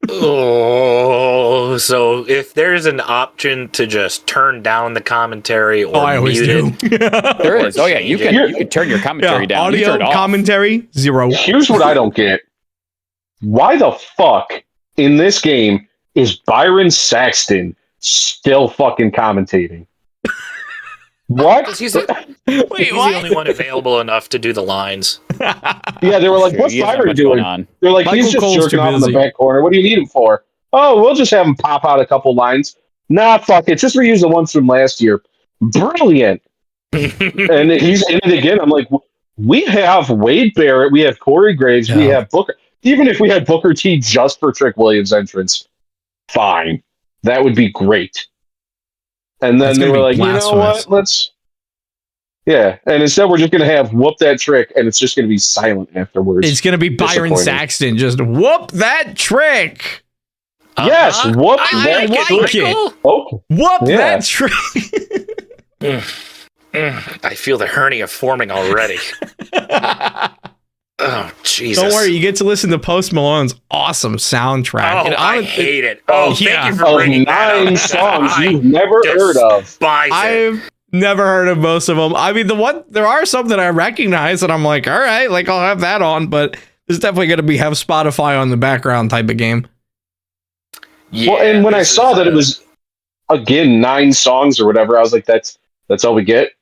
S3: Oh, so if there's an option to just turn down the commentary or
S1: I always
S3: mute
S1: do.
S3: it,
S5: There is. Oh, yeah. You can turn your commentary down. You turn
S1: Audio
S5: it off.
S1: commentary, 0.
S4: Here's what I don't get. Why the fuck in this game is Byron Saxton still fucking commentating? What?
S3: because he's the
S1: Wait,
S3: only one available enough to do the lines.
S4: Yeah, they were like, what's
S5: He doesn't have
S4: Byron
S5: much going
S4: doing?
S5: on.
S4: They're like,
S1: Michael
S4: he's just
S1: Cole's
S4: jerking
S1: too
S4: off in the
S1: busy.
S4: back corner. What do you need him for? Oh, we'll just have him pop out a couple lines. Nah, fuck it. Just reuse the ones from last year. Brilliant. And he's in it again. I'm like, we have Wade Barrett. We have Corey Graves. We
S1: Yeah.
S4: have Booker. Even if we had Booker T just for Trick Williams' entrance, fine. That would be great. And then
S1: That's
S4: they
S1: gonna
S4: were
S1: be
S4: like, you know
S1: blasphemous.
S4: what? Let's... Yeah, and instead we're just going to have whoop that trick, and it's just going to be silent afterwards.
S1: It's going to be Byron
S4: Disappointing.
S1: Saxton. Just whoop that trick.
S4: Yes, whoop
S3: I
S4: that
S3: like
S1: like
S3: it.
S1: it.
S3: Michael.
S4: Oh,
S1: Whoop
S4: Yeah.
S1: that trick.
S3: I feel the hernia forming already. Oh, Jesus.
S1: Don't worry, you get to listen to Post Malone's awesome soundtrack.
S3: Oh,
S1: And
S3: I
S1: honestly,
S3: hate it. Oh,
S1: yeah.
S3: thank you for
S4: of
S3: bringing that
S4: 9
S3: up.
S4: songs
S3: I
S4: you've never heard of.
S3: despise it.
S1: I've never heard of most of them. I mean, there are some that I recognize, and I'm like, all right, like I'll have that on, but it's definitely going to have Spotify on the background type of game.
S3: Yeah,
S4: Well, and when I
S3: this
S4: saw
S3: is,
S4: that it was again 9 songs or whatever, I was like, that's all we get.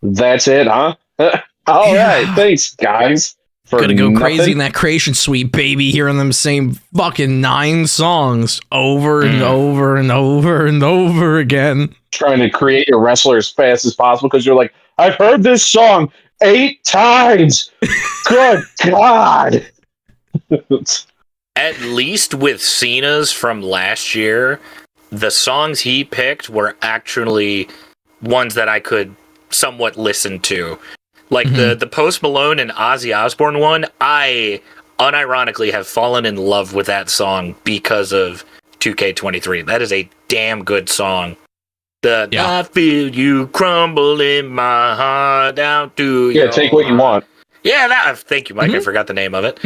S4: That's it, huh? All
S1: Yeah.
S4: right, thanks guys. For
S1: Gonna go crazy
S4: nothing.
S1: in that creation suite, baby, hearing them same fucking 9 songs over and over and over and over again.
S4: Trying to create your wrestler as fast as possible because you're like, I've heard this song 8 times. Good God.
S3: at least with Cena's from last year, the songs he picked were actually ones that I could somewhat listen to. Like the Post Malone and Ozzy Osbourne one, I unironically have fallen in love with that song because of 2K23. That is a damn good song. I feel you crumble in my heart down to
S4: Yeah, take what you want.
S3: Yeah, thank you, Mike. I forgot the name of it.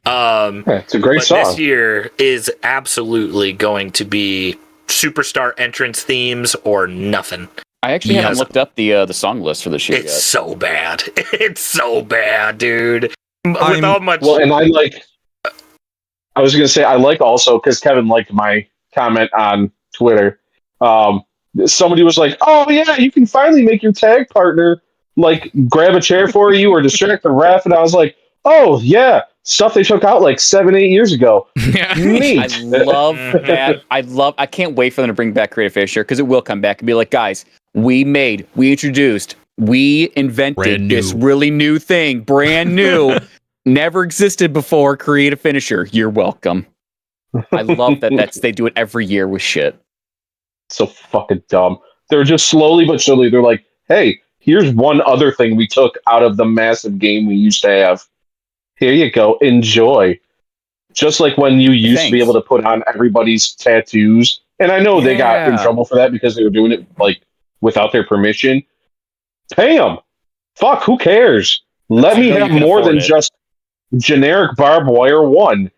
S4: Yeah, it's a great
S3: But
S4: song.
S3: this year is absolutely going to be superstar entrance themes or nothing.
S5: I actually
S3: Yes.
S5: haven't looked up the song list for this year
S3: It's
S5: yet.
S3: so bad. It's so bad, dude. With
S1: I'm-
S3: all much.
S4: Well, and I was going to say, I like also, because Kevin liked my comment on Twitter. Somebody was like, oh, yeah, you can finally make your tag partner, like, grab a chair for you or distract the ref. And I was like, oh, yeah, stuff they took out like 7-8 years ago.
S1: Yeah.
S4: Neat.
S5: I love that. I can't wait for them to bring back Creative Fisher because it will come back and be like, guys, we introduced, we invented this really new thing, brand new, never existed before. Creative Finisher. You're welcome. I love that. They do it every year with shit.
S4: So fucking dumb. They're just slowly but surely. They're like, hey, here's one other thing we took out of the massive game we used to have. Here you go. Enjoy. Just like when you used to be able to put on everybody's tattoos. And I know they got in trouble for that because they were doing it like without their permission. Pay them. Fuck, who cares? Let me have more than just generic barbed wire 1.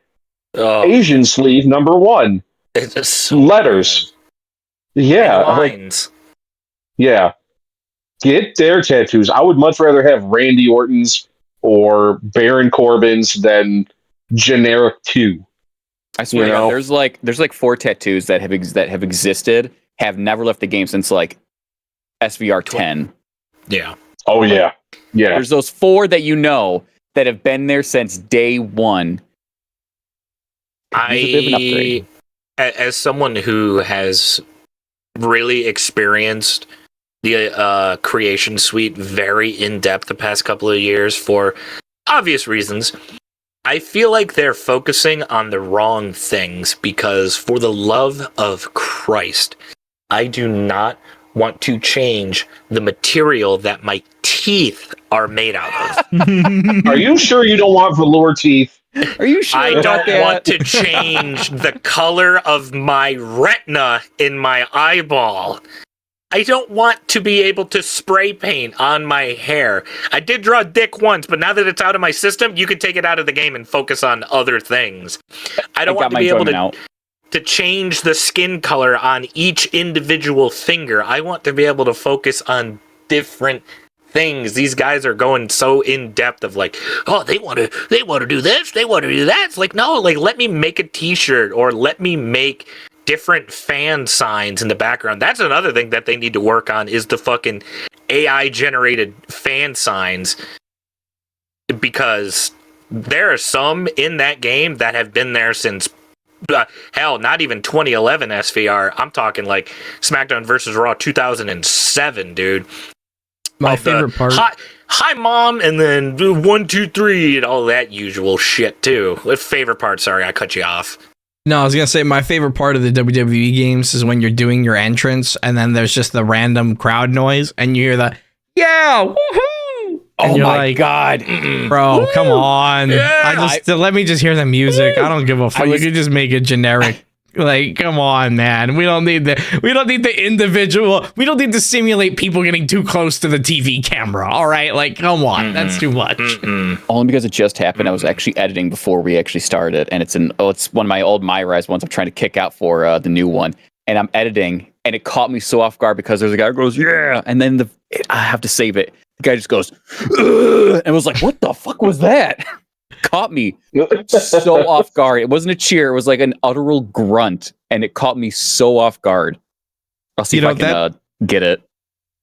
S4: Asian sleeve number 1.
S3: It's just so
S4: letters.
S3: bad.
S4: Yeah.
S3: Lines.
S4: Yeah. Get their tattoos. I would much rather have Randy Orton's or Baron Corbin's than generic 2.
S5: I swear to God, there's like 4 tattoos that have existed, have never left the game since like SVR 10.
S3: Yeah.
S4: Oh yeah. Yeah.
S5: There's those 4 that you know that have been there since day 1.
S3: As someone who has really experienced the creation suite very in depth the past couple of years for obvious reasons, I feel like they're focusing on the wrong things because, for the love of Christ, I do not want to change the material that my teeth are made out of.
S4: Are you sure you don't want velour teeth?
S5: Are you sure?
S3: I don't want to change the color of my retina in my eyeball. I don't want to be able to spray paint on my hair. I did draw a dick once, but now that it's out of my system, you can take it out of the game and focus on other things. I don't want to be able to change the skin color on each individual finger. I want to be able to focus on different things. These guys are going so in depth of like, oh, they want to do this, they want to do that. It's like, no, like, let me make a t-shirt or let me make different fan signs in the background. That's another thing that they need to work on is the fucking AI generated fan signs, because there are some in that game that have been there since hell, not even 2011 SVR. I'm talking like SmackDown versus Raw 2007, dude.
S1: My favorite part.
S3: Hi, Mom, and then 1, 2, 3, and all that usual shit too. Favorite part? Sorry, I cut you off.
S1: No, I was gonna say my favorite part of the WWE games is when you're doing your entrance, and then there's just the random crowd noise, and you hear the woohoo!
S5: Oh my god,
S1: bro, come on!
S3: Yeah.
S1: Let me just hear the music. I don't give a fuck. You can just make it generic. Like, come on, man. We don't need the individual. We don't need to simulate people getting too close to the TV camera. All right, like, come on, that's too much.
S5: Only because it just happened. I was actually editing before we actually started, and it's one of my old MyRise ones I'm trying to kick out for the new one, and I'm editing, and it caught me so off guard because there's a guy who goes, yeah, and then I have to save it. The guy just goes, ugh, and was like, what the fuck was that? Caught me so off guard. It wasn't a cheer. It was like an utteral grunt, and it caught me so off guard. I'll see if I can get it.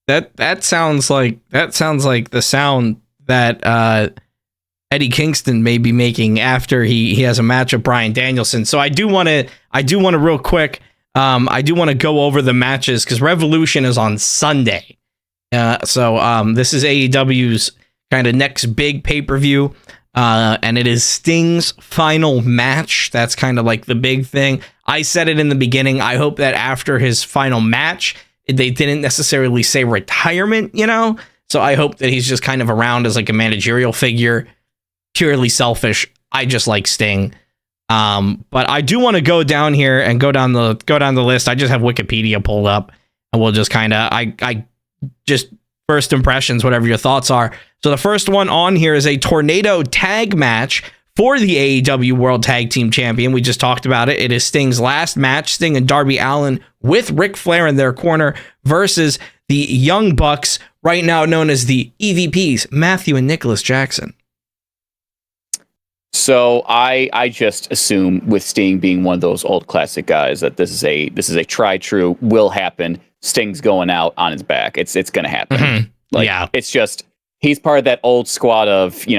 S1: That sounds like the sound that Eddie Kingston may be making after he has a match with Bryan Danielson. So I do want to real quick. I do want to go over the matches because Revolution is on Sunday. So this is AEW's kind of next big pay-per-view. And it is Sting's final match. That's kind of like the big thing. I said it in the beginning. I hope that after his final match, they didn't necessarily say retirement, So I hope that he's just kind of around as like a managerial figure. Purely selfish. I just like Sting. But I do want to go down here and go down the list. I just have Wikipedia pulled up, and we'll just kind of I just first impressions, whatever your thoughts are. So the first one on here is a tornado tag match for the AEW World Tag Team Champion. We just talked about it. It is Sting's last match. Sting and Darby Allin with Ric Flair in their corner versus the Young Bucks, right now known as the EVPs, Matthew and Nicholas Jackson.
S5: So I just assume with Sting being one of those old classic guys that this is a tried true, will happen. Sting's going out on his back. It's going to happen.
S1: Mm-hmm.
S5: It's just he's part of that old squad of, you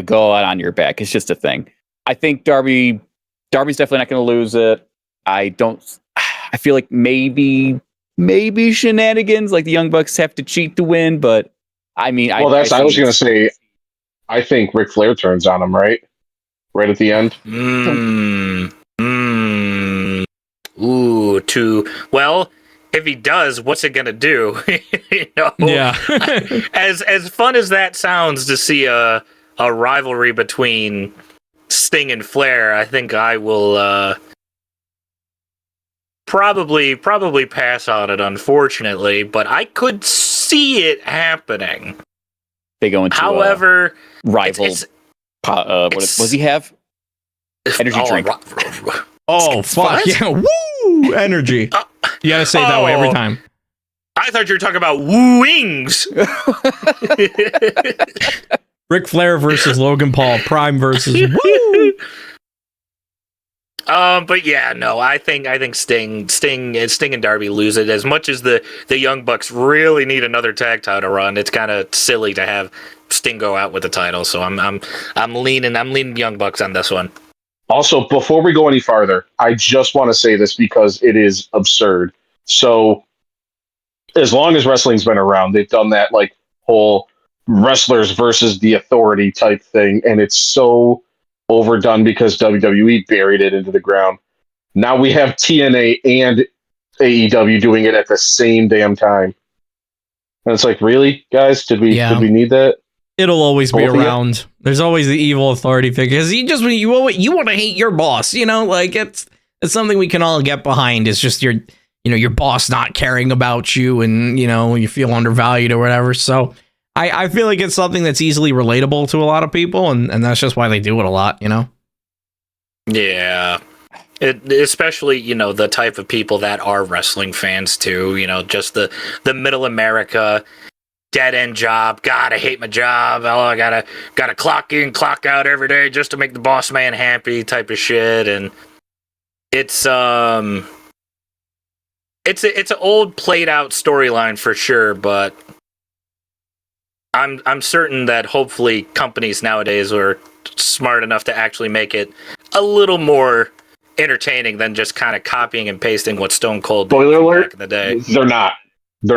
S5: go out on your back. It's just a thing. I think Darby's definitely not going to lose it. I feel like maybe shenanigans, like the Young Bucks have to cheat to win, but I mean,
S4: I was going to say, I think Ric Flair turns on him, right? Right at the end.
S3: Well, if he does, what's it gonna do?
S1: Yeah.
S3: as fun as that sounds to see a rivalry between Sting and Flair, I think I will probably pass on it, unfortunately, but I could see it happening.
S5: They go into rival. What does he have? Energy drink.
S1: Fuck yeah! Woo! Energy. You gotta say it that way every time.
S3: I thought you were talking about wings.
S1: Ric Flair versus Logan Paul. Prime versus woo.
S3: But yeah, no, I think Sting and Darby lose it. As much as the Young Bucks really need another tag title run, it's kind of silly to have Sting go out with the title. So I'm leaning Young Bucks on this one.
S4: Also, before we go any farther, I just want to say this because it is absurd. So, as long as wrestling's been around, they've done that like whole wrestlers versus the authority type thing, and it's so overdone because WWE buried it into the ground. Now we have TNA and AEW doing it at the same damn time. And it's like, really, guys? Did we need that?
S1: It'll always be around. There's always the evil authority figure. Because you want to hate your boss, like it's something we can all get behind. It's just your boss not caring about you, and you feel undervalued or whatever. So I feel like it's something that's easily relatable to a lot of people, and that's just why they do it a lot.
S3: Yeah. Especially, the type of people that are wrestling fans too. Just the middle America. Dead end job. God, I hate my job. Oh, I gotta clock in, clock out every day just to make the boss man happy, type of shit. And it's an old played out storyline for sure, but I'm certain that hopefully companies nowadays are smart enough to actually make it a little more entertaining than just kind of copying and pasting what Stone Cold did back in the day.
S4: They're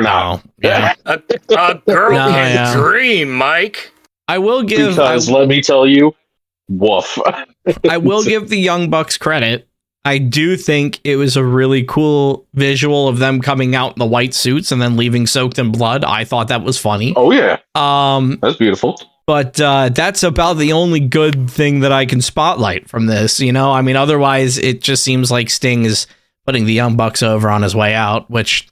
S4: not.
S1: Yeah.
S3: A girl can dream, Mike.
S1: I will give.
S4: Because let me tell you, woof.
S1: I will give the Young Bucks credit. I do think it was a really cool visual of them coming out in the white suits and then leaving soaked in blood. I thought that was funny.
S4: Oh yeah. That's beautiful.
S1: But that's about the only good thing that I can spotlight from this. I mean, otherwise it just seems like Sting is putting the Young Bucks over on his way out, which.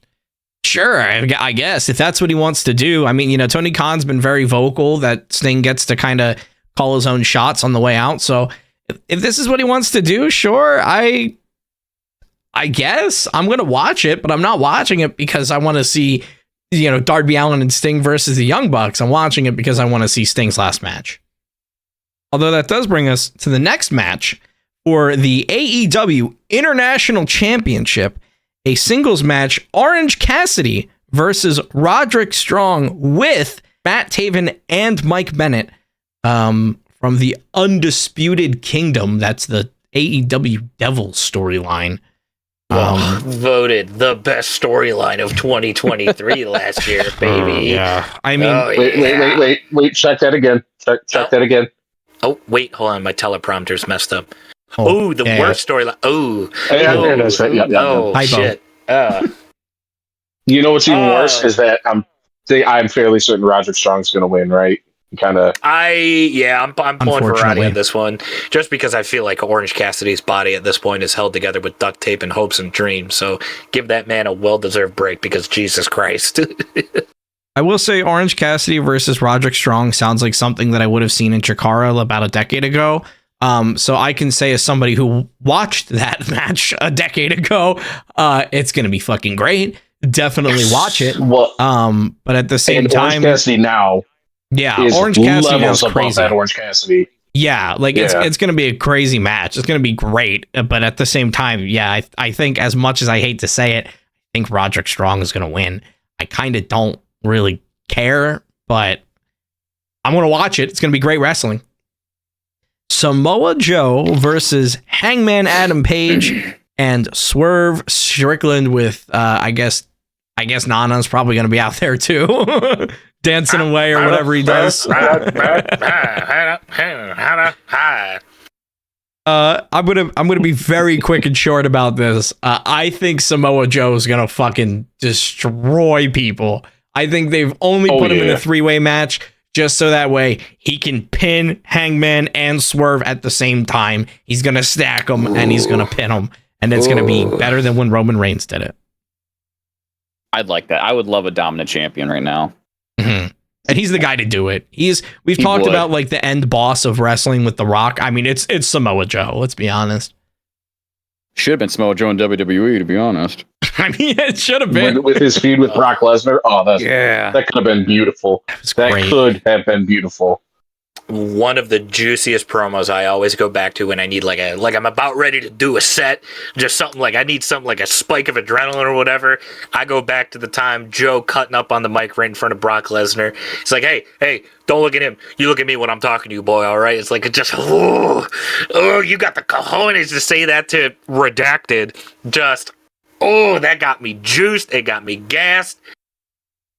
S1: Sure, I guess if that's what he wants to do. I mean, Tony Khan's been very vocal that Sting gets to kind of call his own shots on the way out. So if this is what he wants to do, sure, I guess I'm going to watch it, but I'm not watching it because I want to see, Darby Allin and Sting versus the Young Bucks. I'm watching it because I want to see Sting's last match. Although that does bring us to the next match for the AEW International Championship. A singles match, Orange Cassidy versus Roderick Strong with Matt Taven and Mike Bennett from the Undisputed Kingdom. That's the AEW Devils storyline.
S3: Voted the best storyline of 2023 last year, baby.
S1: Yeah. I mean,
S4: wait. Check that again. Check that again.
S3: Oh, wait, hold on. My teleprompter's messed up. Oh, the worst storyline. Oh,
S4: there it is.
S3: Oh, shit.
S4: You know what's even worse is that I'm fairly certain Roderick Strong's going to win, right? I'm pulling for Roddy on this one, just because I feel like Orange Cassidy's body at this point is held together with duct tape and hopes and dreams. So give that man a well-deserved break, because Jesus Christ.
S1: I will say Orange Cassidy versus Roderick Strong sounds like something that I would have seen in Chikara about a decade ago. So I can say, as somebody who watched that match a decade ago, it's going to be fucking great. Definitely watch it.
S4: Well,
S1: but at the same time,
S4: Orange Cassidy now,
S1: Orange Cassidy is crazy.
S4: That Orange Cassidy,
S1: it's going to be a crazy match. It's going to be great. But at the same time, I think, as much as I hate to say it, I think Roderick Strong is going to win. I kind of don't really care, but I'm going to watch it. It's going to be great wrestling. Samoa Joe versus Hangman Adam Page and Swerve Strickland with, I guess Nana's probably going to be out there too, dancing away or whatever he does. I'm gonna be very quick and short about this. I think Samoa Joe is gonna fucking destroy people. I think they've only put him in a 3-way match just so that way he can pin Hangman and Swerve at the same time. He's gonna stack them and he's gonna pin them, and it's gonna be better than when Roman Reigns did it.
S5: I'd like that. I would love a dominant champion right now.
S1: Mm-hmm. And he's the guy to do it. We've talked about like the end boss of wrestling with The Rock. I mean, it's Samoa Joe. Let's be honest.
S5: Should have been Samoa Joe in WWE, to be honest.
S1: I mean, it should have been
S4: with his feud with Brock Lesnar. Oh, that could have been beautiful. That could have been beautiful.
S3: One of the juiciest promos I always go back to when I need like I'm about ready to do a set, just something like I need something like a spike of adrenaline or whatever. I go back to the time Joe cutting up on the mic right in front of Brock Lesnar. It's like, hey, don't look at him. You look at me when I'm talking to you, boy. All right. It's like, it just, you got the cojones to say that to Redacted. Just, that got me juiced. It got me gassed.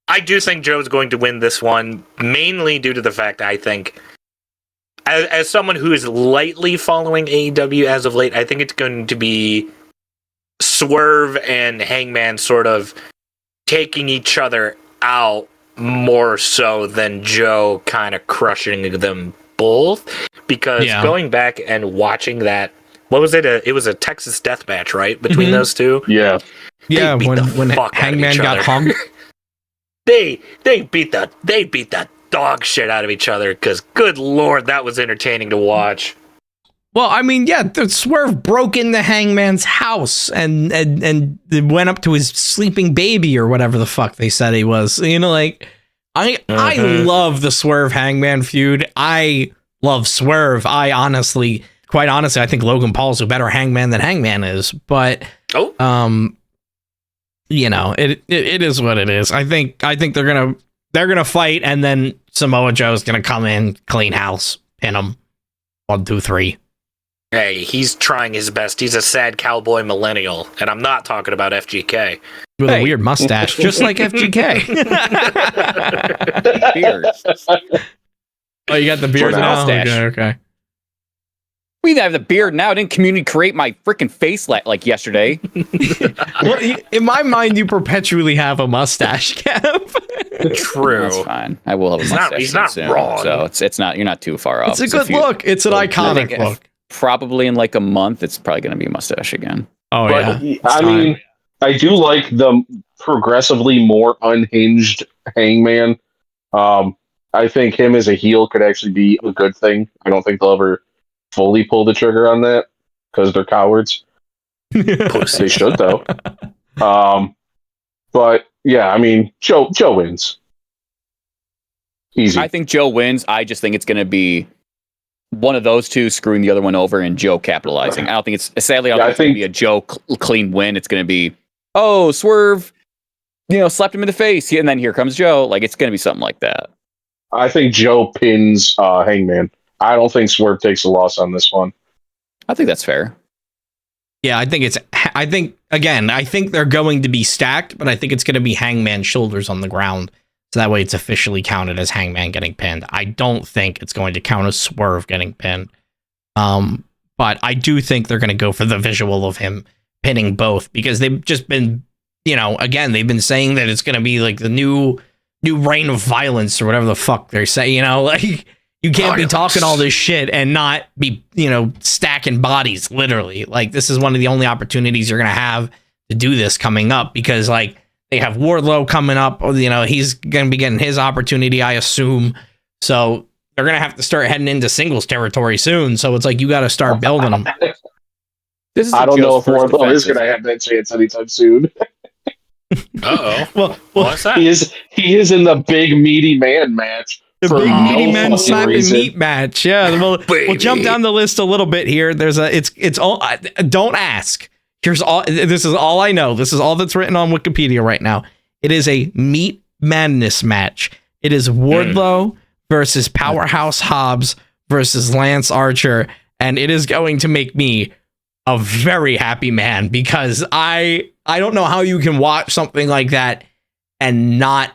S3: I do think Joe's going to win this one, mainly due to the fact I think, as someone who is lightly following AEW as of late, I think it's going to be Swerve and Hangman sort of taking each other out more so than Joe kind of crushing them both. Because going back and watching that, what was it? It was a Texas death match, right? Between those two?
S4: Yeah.
S1: Yeah, when Hangman got hung.
S3: They beat the dog shit out of each other because, good lord, that was entertaining to watch.
S1: Well, I mean, yeah, the Swerve broke into Hangman's house and went up to his sleeping baby or whatever the fuck they said he was. You know, like, I love the Swerve Hangman feud. I love Swerve. Quite honestly, I think Logan Paul's a better Hangman than Hangman is. But, you know, it is what it is. I think they're gonna fight, and then Samoa Joe's gonna come in, clean house, pin him. 1, 2, 3.
S3: Hey, he's trying his best. He's a sad cowboy millennial, and I'm not talking about FGK.
S1: With a weird mustache, just like FGK.
S5: Beard.
S1: Oh, you got the beard now?
S5: Mustache.
S1: Okay.
S5: We have the beard now. I didn't community create my freaking face like yesterday.
S1: Well, in my mind, you perpetually have a mustache, Kev.
S3: True.
S5: That's fine. I will have a mustache.
S3: He's not
S5: soon,
S3: wrong.
S5: So it's not. You're not too far off.
S1: It's a good look. It's an iconic look.
S5: Probably in like a month, it's probably going to be a mustache again.
S1: Oh,
S4: but, yeah. I mean, I do like the progressively more unhinged Hangman. I think him as a heel could actually be a good thing. I don't think they'll ever fully pull the trigger on that because they're cowards. They should, though. But yeah, I mean, Joe wins. Easy.
S5: I think Joe wins. I just think it's going to be one of those two screwing the other one over and Joe capitalizing. I don't think it's sadly. I don't think it's going to be a Joe clean win. It's going to be Swerve, slapped him in the face, and then here comes Joe. Like, it's going to be something like that.
S4: I think Joe pins Hangman. I don't think Swerve takes a loss on this one.
S5: I think that's fair.
S1: Yeah, I think they're going to be stacked, but I think it's going to be Hangman's shoulders on the ground. So that way it's officially counted as Hangman getting pinned. I don't think it's going to count as Swerve getting pinned. But I do think they're going to go for the visual of him pinning both because they've just been, they've been saying that it's going to be like the new reign of violence or whatever the fuck they're saying, like you can't be talking all this shit and not be, stacking bodies, literally. Like, this is one of the only opportunities you're going to have to do this coming up because, like, they have Wardlow coming up, he's going to be getting his opportunity, I assume. So they're going to have to start heading into singles territory soon. So it's like, you got to start building them.
S4: I don't know if Wardlow is going to have that chance anytime soon.
S3: Uh-oh.
S1: Well,
S3: what's that?
S4: He is in the big meaty man match.
S1: The big meaty man slapping meat match. Yeah. Well, we'll jump down the list a little bit here. It's all, don't ask. This is all I know. This is all that's written on Wikipedia right now. It is a Meat Madness match. It is Wardlow versus Powerhouse Hobbs versus Lance Archer, and it is going to make me a very happy man because I don't know how you can watch something like that and not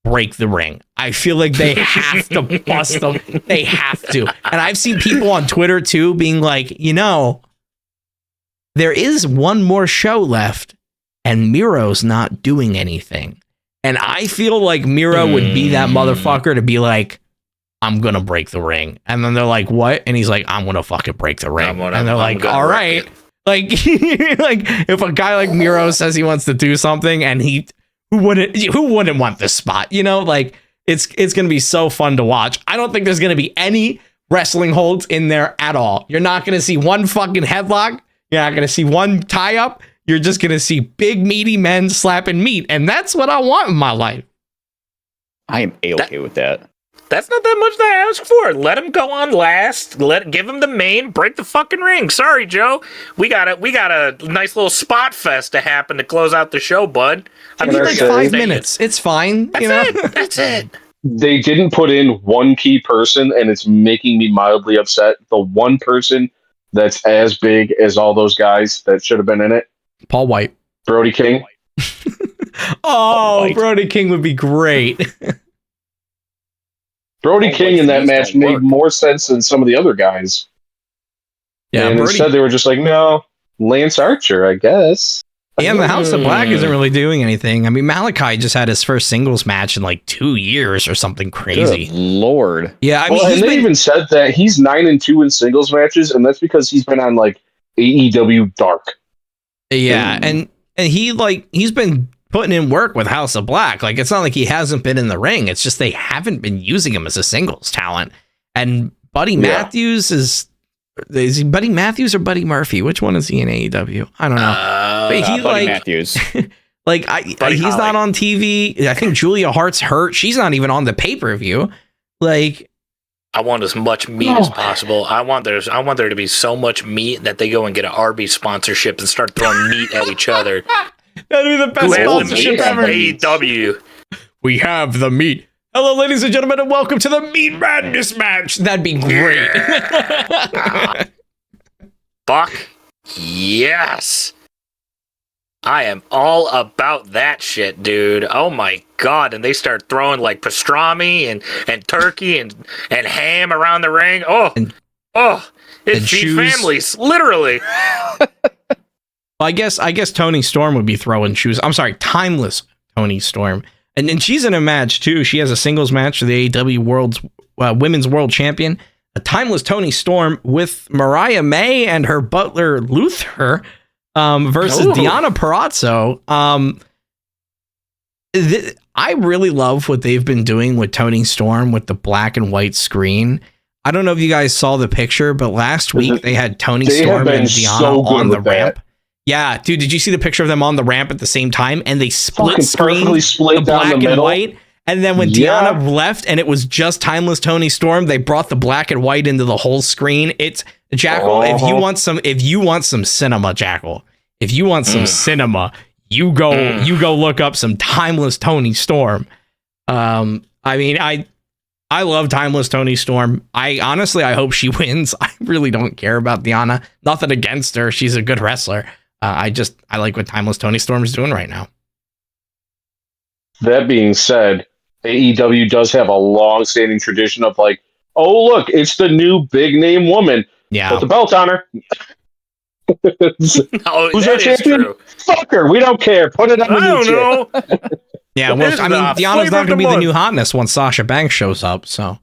S1: break the ring. I feel like they have to bust them. They have to. And I've seen people on Twitter too being like, there is one more show left and Miro's not doing anything. And I feel like Miro would be that motherfucker to be like, I'm going to break the ring. And then they're like, what? And he's like, I'm going to fucking break the ring. And they're like, all right. Like, like if a guy like Miro says he wants to do something and who wouldn't want this spot? Like it's going to be so fun to watch. I don't think there's going to be any wrestling holds in there at all. You're not going to see one fucking headlock. You're not going to see one tie up. You're just going to see big meaty men slapping meat. And that's what I want in my life.
S5: I am A-okay with that.
S3: That's not that much to ask for. Let him go on last. Give him the main. Break the fucking ring. Sorry, Joe. We got a nice little spot fest to happen to close out the show, bud.
S1: I need like 5 minutes. It's fine.
S3: That's it.
S4: They didn't put in one key person, and it's making me mildly upset. The one person that's as big as all those guys that should have been in it.
S1: Paul White.
S4: Brody King.
S1: Brody King would be great.
S4: Brody King in that match made more sense than some of the other guys.
S1: Yeah,
S4: and instead they were just like, no, Lance Archer, I guess.
S1: Yeah, and the House of Black isn't really doing anything. I mean, Malachi just had his first singles match in like 2 years or something crazy.
S5: Good Lord.
S1: Yeah, I mean,
S4: and they even said that he's 9-2 in singles matches, and that's because he's been on like AEW Dark.
S1: Yeah, and he's been putting in work with House of Black. Like, it's not like he hasn't been in the ring. It's just they haven't been using him as a singles talent. And Buddy Matthews is he Buddy Matthews or Buddy Murphy? Which one is he in AEW? I don't know. But he
S5: Buddy Matthews.
S1: He's not on TV. I think Julia Hart's hurt. She's not even on the pay-per-view. Like,
S3: I want as much meat as possible. I want there to be so much meat that they go and get an Arby's sponsorship and start throwing meat at each other.
S1: That'd be the best sponsorship ever.
S3: AEW.
S1: We have the meat. Hello, ladies and gentlemen, and welcome to the Meat Madness match. That'd be great.
S3: Fuck yes. I am all about that shit, dude. Oh my god. And they start throwing like pastrami and turkey and ham around the ring. It feeds families, literally.
S1: Well, I guess Toni Storm would be throwing shoes. I'm sorry, Timeless Toni Storm. And she's in a match too. She has a singles match for the AEW Women's World Champion. A Timeless Toni Storm with Mariah May and her butler Luther versus Deonna Purrazzo. I really love what they've been doing with Toni Storm with the black and white screen. I don't know if you guys saw the picture, but last week they had Toni Storm and Deonna on the ramp. Yeah, dude, did you see the picture of them on the ramp at the same time? And they split screen the black and white. And then when Deonna left and it was just Timeless Toni Storm, they brought the black and white into the whole screen. It's Jackal. If you want some cinema, Jackal. If you want some cinema, you go look up some Timeless Toni Storm. I mean, I love Timeless Toni Storm. I hope she wins. I really don't care about Deonna. Nothing against her. She's a good wrestler. I like what Timeless Toni Storm is doing right now.
S4: That being said, AEW does have a long-standing tradition of like, oh look, it's the new big name woman.
S1: Yeah,
S4: put the belt on her.
S3: Who's our champion? True.
S4: Fuck her. We don't care. Put it on the
S3: I don't know.
S1: Yeah, well, I mean, Deonna's not going to be the new hotness once Sasha Banks shows up. So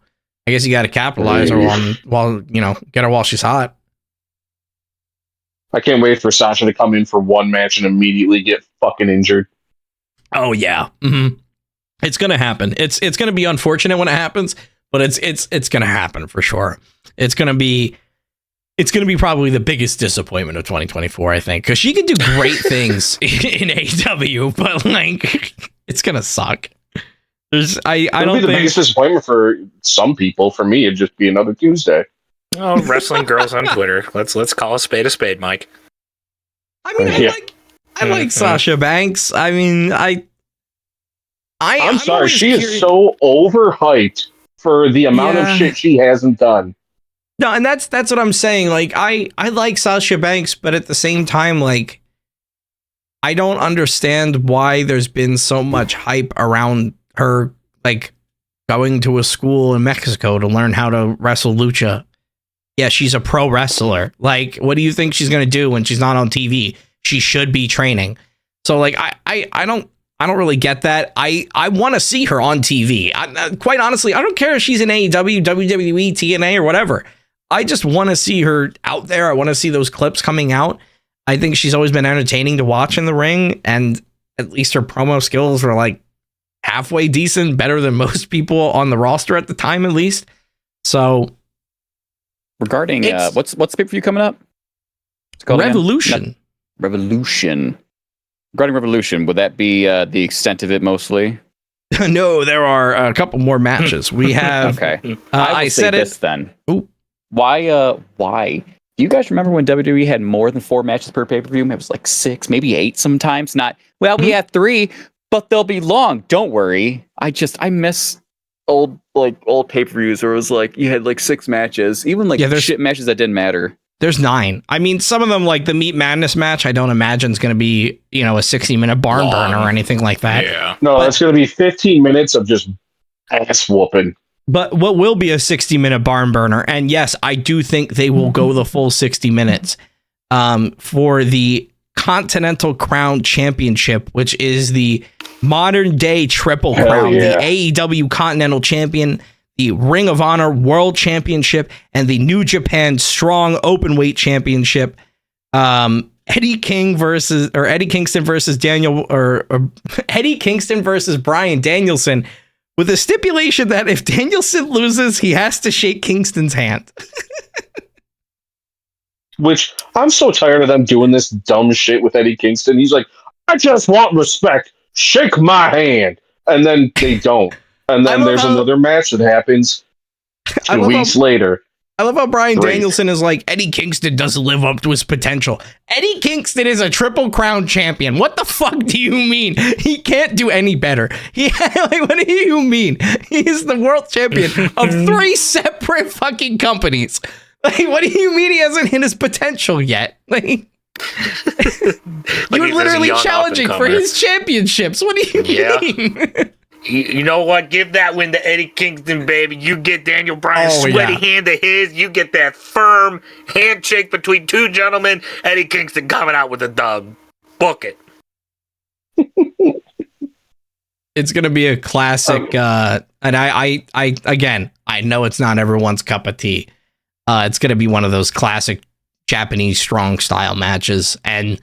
S1: I guess you got to capitalize her while get her while she's hot.
S4: I can't wait for Sasha to come in for one match and immediately get fucking injured.
S1: Oh yeah, it's gonna happen. It's gonna be unfortunate when it happens, but it's gonna happen for sure. It's gonna be probably the biggest disappointment of 2024, I think, because she can do great things in AEW, but like it's gonna suck. I don't think the
S4: biggest disappointment for some people. For me, it'd just be another Tuesday.
S3: Oh, wrestling girls on Twitter. Let's call a spade, Mike.
S1: I mean, I like Sasha Banks. I mean, I'm
S4: sorry, she is so overhyped for the amount of
S1: Yeah.
S4: shit she hasn't done.
S1: No, and that's what I'm saying. Like, I like Sasha Banks, but at the same time, like, I don't understand why there's been so much hype around her, like, going to a school in Mexico to learn how to wrestle lucha. Yeah, she's a pro wrestler. Like, what do you think she's gonna do when she's not on TV? She should be training. So, like, I don't really get that. I want to see her on TV. Quite honestly, I don't care if she's in AEW, WWE, TNA, or whatever. I just want to see her out there. I want to see those clips coming out. I think she's always been entertaining to watch in the ring, and at least her promo skills were like halfway decent, better than most people on the roster at the time, at least. So,
S5: Regarding what's the pay-per-view coming up? It's called again?
S1: Revolution.
S5: Revolution. Regarding Revolution, would that be the extent of it mostly?
S1: No, there are a couple more matches. We have.
S5: Okay.
S1: I said
S5: this
S1: it.
S5: then.
S1: Ooh.
S5: Why? Do you guys remember when WWE had more than 4 matches per pay-per-view? It was like 6, maybe 8 sometimes. Not, well, we had 3, but they'll be long. Don't worry. I miss old pay-per-views where it was like you had like 6 matches, even like shit matches that didn't matter.
S1: There's 9. I mean, some of them, like the Meat Madness match, I don't imagine is going to be, a 60-minute barn burner or anything like that.
S3: Yeah.
S4: No, it's going to be 15 minutes of just ass whooping.
S1: But what will be a 60-minute barn burner? And yes, I do think they will go the full 60 minutes for the Continental Crown Championship, which is the modern day Triple Crown,
S4: yeah.
S1: the AEW Continental Champion, the Ring of Honor World Championship, and the New Japan Strong Openweight Championship. Eddie Kingston versus Eddie Kingston versus Bryan Danielson, with a stipulation that if Danielson loses, he has to shake Kingston's hand.
S4: Which, I'm so tired of them doing this dumb shit with Eddie Kingston. He's like, I just want respect. Shake my hand. And then they don't. And then there's another match that happens 2 weeks later.
S1: I love how Bryan
S4: Great.
S1: Danielson is like, Eddie Kingston doesn't live up to his potential. Eddie Kingston is a Triple Crown champion. What the fuck do you mean? He can't do any better. What do you mean? He's the world champion of 3 separate fucking companies. Like, what do you mean he hasn't hit his potential yet? Like, you're literally challenging for his championships. What do you mean?
S3: You know what? Give that win to Eddie Kingston, baby. You get Daniel Bryan's sweaty hand to his. You get that firm handshake between 2 gentlemen. Eddie Kingston coming out with a dub. Book it.
S1: It's gonna be a classic, and I know it's not everyone's cup of tea. It's gonna be one of those classic Japanese strong style matches, and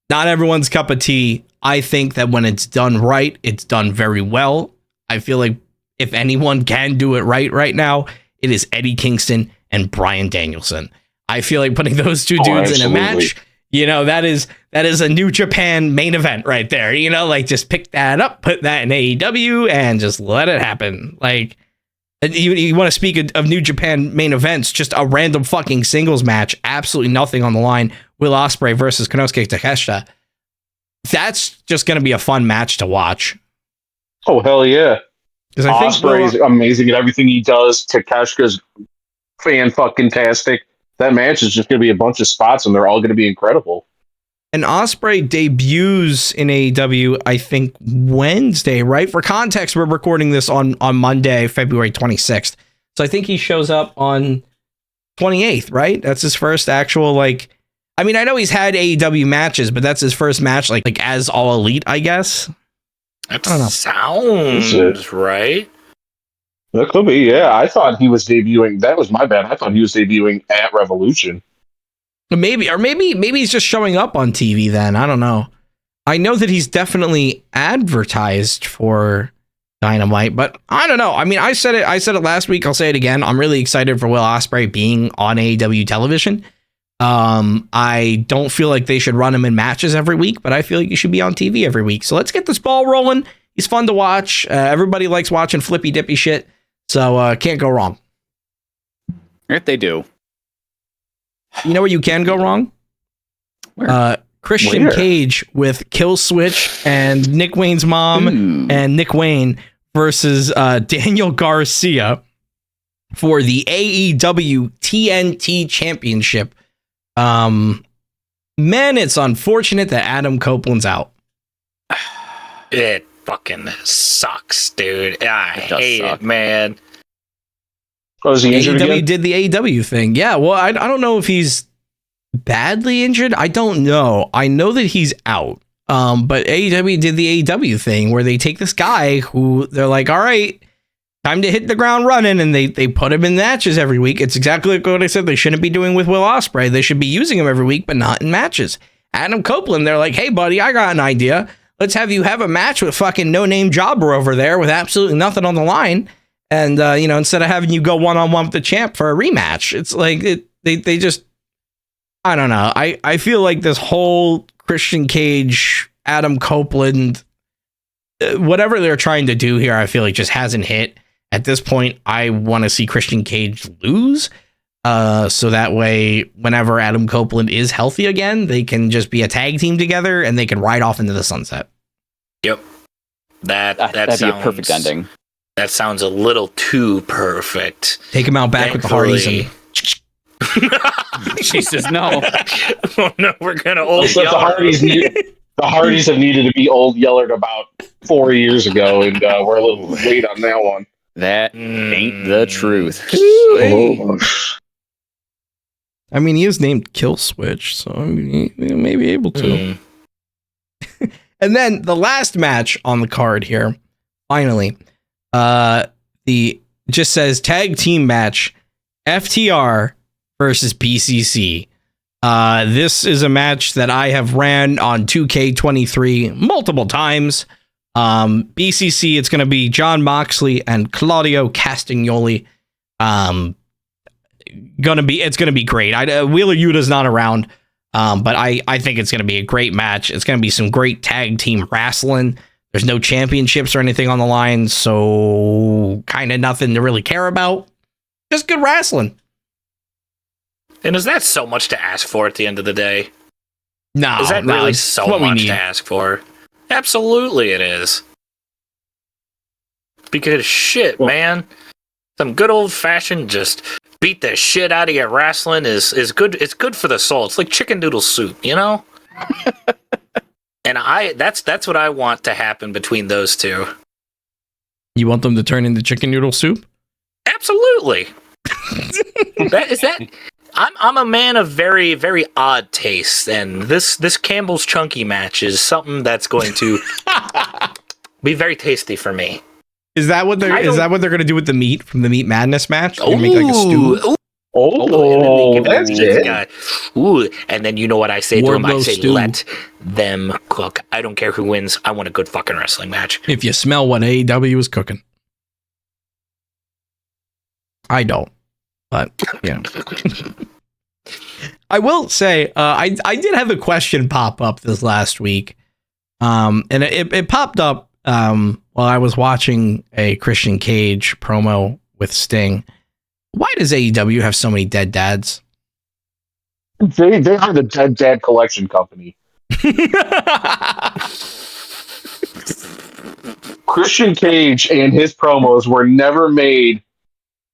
S1: not everyone's cup of tea. I think that when it's done right, it's done very well. I feel like if anyone can do it right now, it is Eddie Kingston and Bryan Danielson. I feel like putting those 2 dudes in a match, that is a New Japan main event right there. Like, just pick that up, put that in AEW, and just let it happen. Like, you want to speak of New Japan main events, just a random fucking singles match, absolutely nothing on the line. Will Ospreay versus Konosuke Takeshita. That's just going to be a fun match to watch.
S4: Oh, hell yeah.
S1: Ospreay's
S4: amazing at everything he does. Takeshita's fan-fucking-tastic. That match is just going to be a bunch of spots, and they're all going to be incredible.
S1: And Ospreay debuts in AEW, I think, Wednesday, right? For context, we're recording this on Monday, February 26th. So I think he shows up on 28th, right? That's his first actual, I mean, I know he's had AEW matches, but that's his first match, like as All Elite, I guess.
S3: That
S1: I don't know.
S3: Sounds right.
S4: That could be, yeah. I thought he was debuting. That was my bad. I thought he was debuting at Revolution.
S1: Maybe he's just showing up on TV then. I don't know. I know that he's definitely advertised for Dynamite, but I don't know. I mean, I said it last week. I'll say it again. I'm really excited for Will Ospreay being on AEW television. I don't feel like they should run him in matches every week, but I feel like he should be on TV every week. So let's get this ball rolling. He's fun to watch. Everybody likes watching flippy dippy shit. So can't go wrong.
S5: If they do.
S1: You know where you can go wrong?
S5: Where?
S1: Christian Cage with Kill Switch and Nick Wayne's mom and Nick Wayne versus Daniel Garcia. for the AEW TNT Championship. Man, it's unfortunate that Adam Copeland's out.
S3: It fucking sucks, dude. I hate
S5: suck.
S3: it, man.
S4: Oh, is he injured
S1: AEW
S4: again?
S1: did the AEW thing. Yeah, well, I don't know if he's badly injured. I don't know. I know that he's out. But AEW did the AEW thing where they take this guy who they're like, all right, time to hit the ground running, and they put him in matches every week. It's exactly like what I said they shouldn't be doing with Will Ospreay. They should be using him every week, but not in matches. Adam Copeland, they're like, hey, buddy, I got an idea. Let's have you have a match with fucking no-name jobber over there with absolutely nothing on the line. And, instead of having you go one-on-one with the champ for a rematch, it's like they just, I don't know. I feel like this whole Christian Cage, Adam Copeland, whatever they're trying to do here, I feel like just hasn't hit. At this point, I want to see Christian Cage lose. So that way, whenever Adam Copeland is healthy again, they can just be a tag team together and they can ride off into the sunset.
S3: Yep.
S5: That'd be a perfect ending.
S3: That sounds a little too perfect.
S1: Take him out back with the Hardys and
S5: Jesus, no.
S3: Oh no, we're gonna old
S4: Except the Hardys have needed to be old Yellered about 4 years ago, and we're a little late on that one.
S5: That ain't the truth.
S4: Oh.
S1: I mean, he is named Kill Switch, so I mean, he may be able to. And then the last match on the card here, finally, the just says tag team match, FTR versus BCC. This is a match that I have ran on 2K23 multiple times. BCC, it's going to be John Moxley and Claudio Castagnoli. It's going to be great. Wheeler Yuta's not around, but I think it's going to be a great match. It's going to be some great tag team wrestling. There's no championships or anything on the line, so kind of nothing to really care about. Just good wrestling.
S3: And is that so much to ask for at the end of the day?
S1: No,
S3: Is that really so
S1: what we
S3: much
S1: need.
S3: to ask for? Absolutely it is. Because shit, man. Some good old fashioned just beat the shit out of you wrestling is good. It's good for the soul. It's like chicken noodle soup, you know? And that's what I want to happen between those two.
S1: You want them to turn into chicken noodle soup?
S3: Absolutely. I'm a man of very, very odd tastes, and this Campbell's Chunky match is something that's going to be very tasty for me.
S1: Is that what they're going to do with the meat from the Meat Madness match? They're gonna make like a stew.
S4: That's it.
S3: Ooh, and then you know what I say to him? I
S1: Wardlow
S3: say,
S1: stew.
S3: let them cook. I don't care who wins. I want a good fucking wrestling match.
S1: If you smell what AEW is cooking. I don't, but yeah. I will say, I did have a question pop up this last week. And it popped up while I was watching a Christian Cage promo with Sting. Why does AEW have so many dead dads?
S4: They are the Dead Dad Collection Company. Christian Cage and his promos were never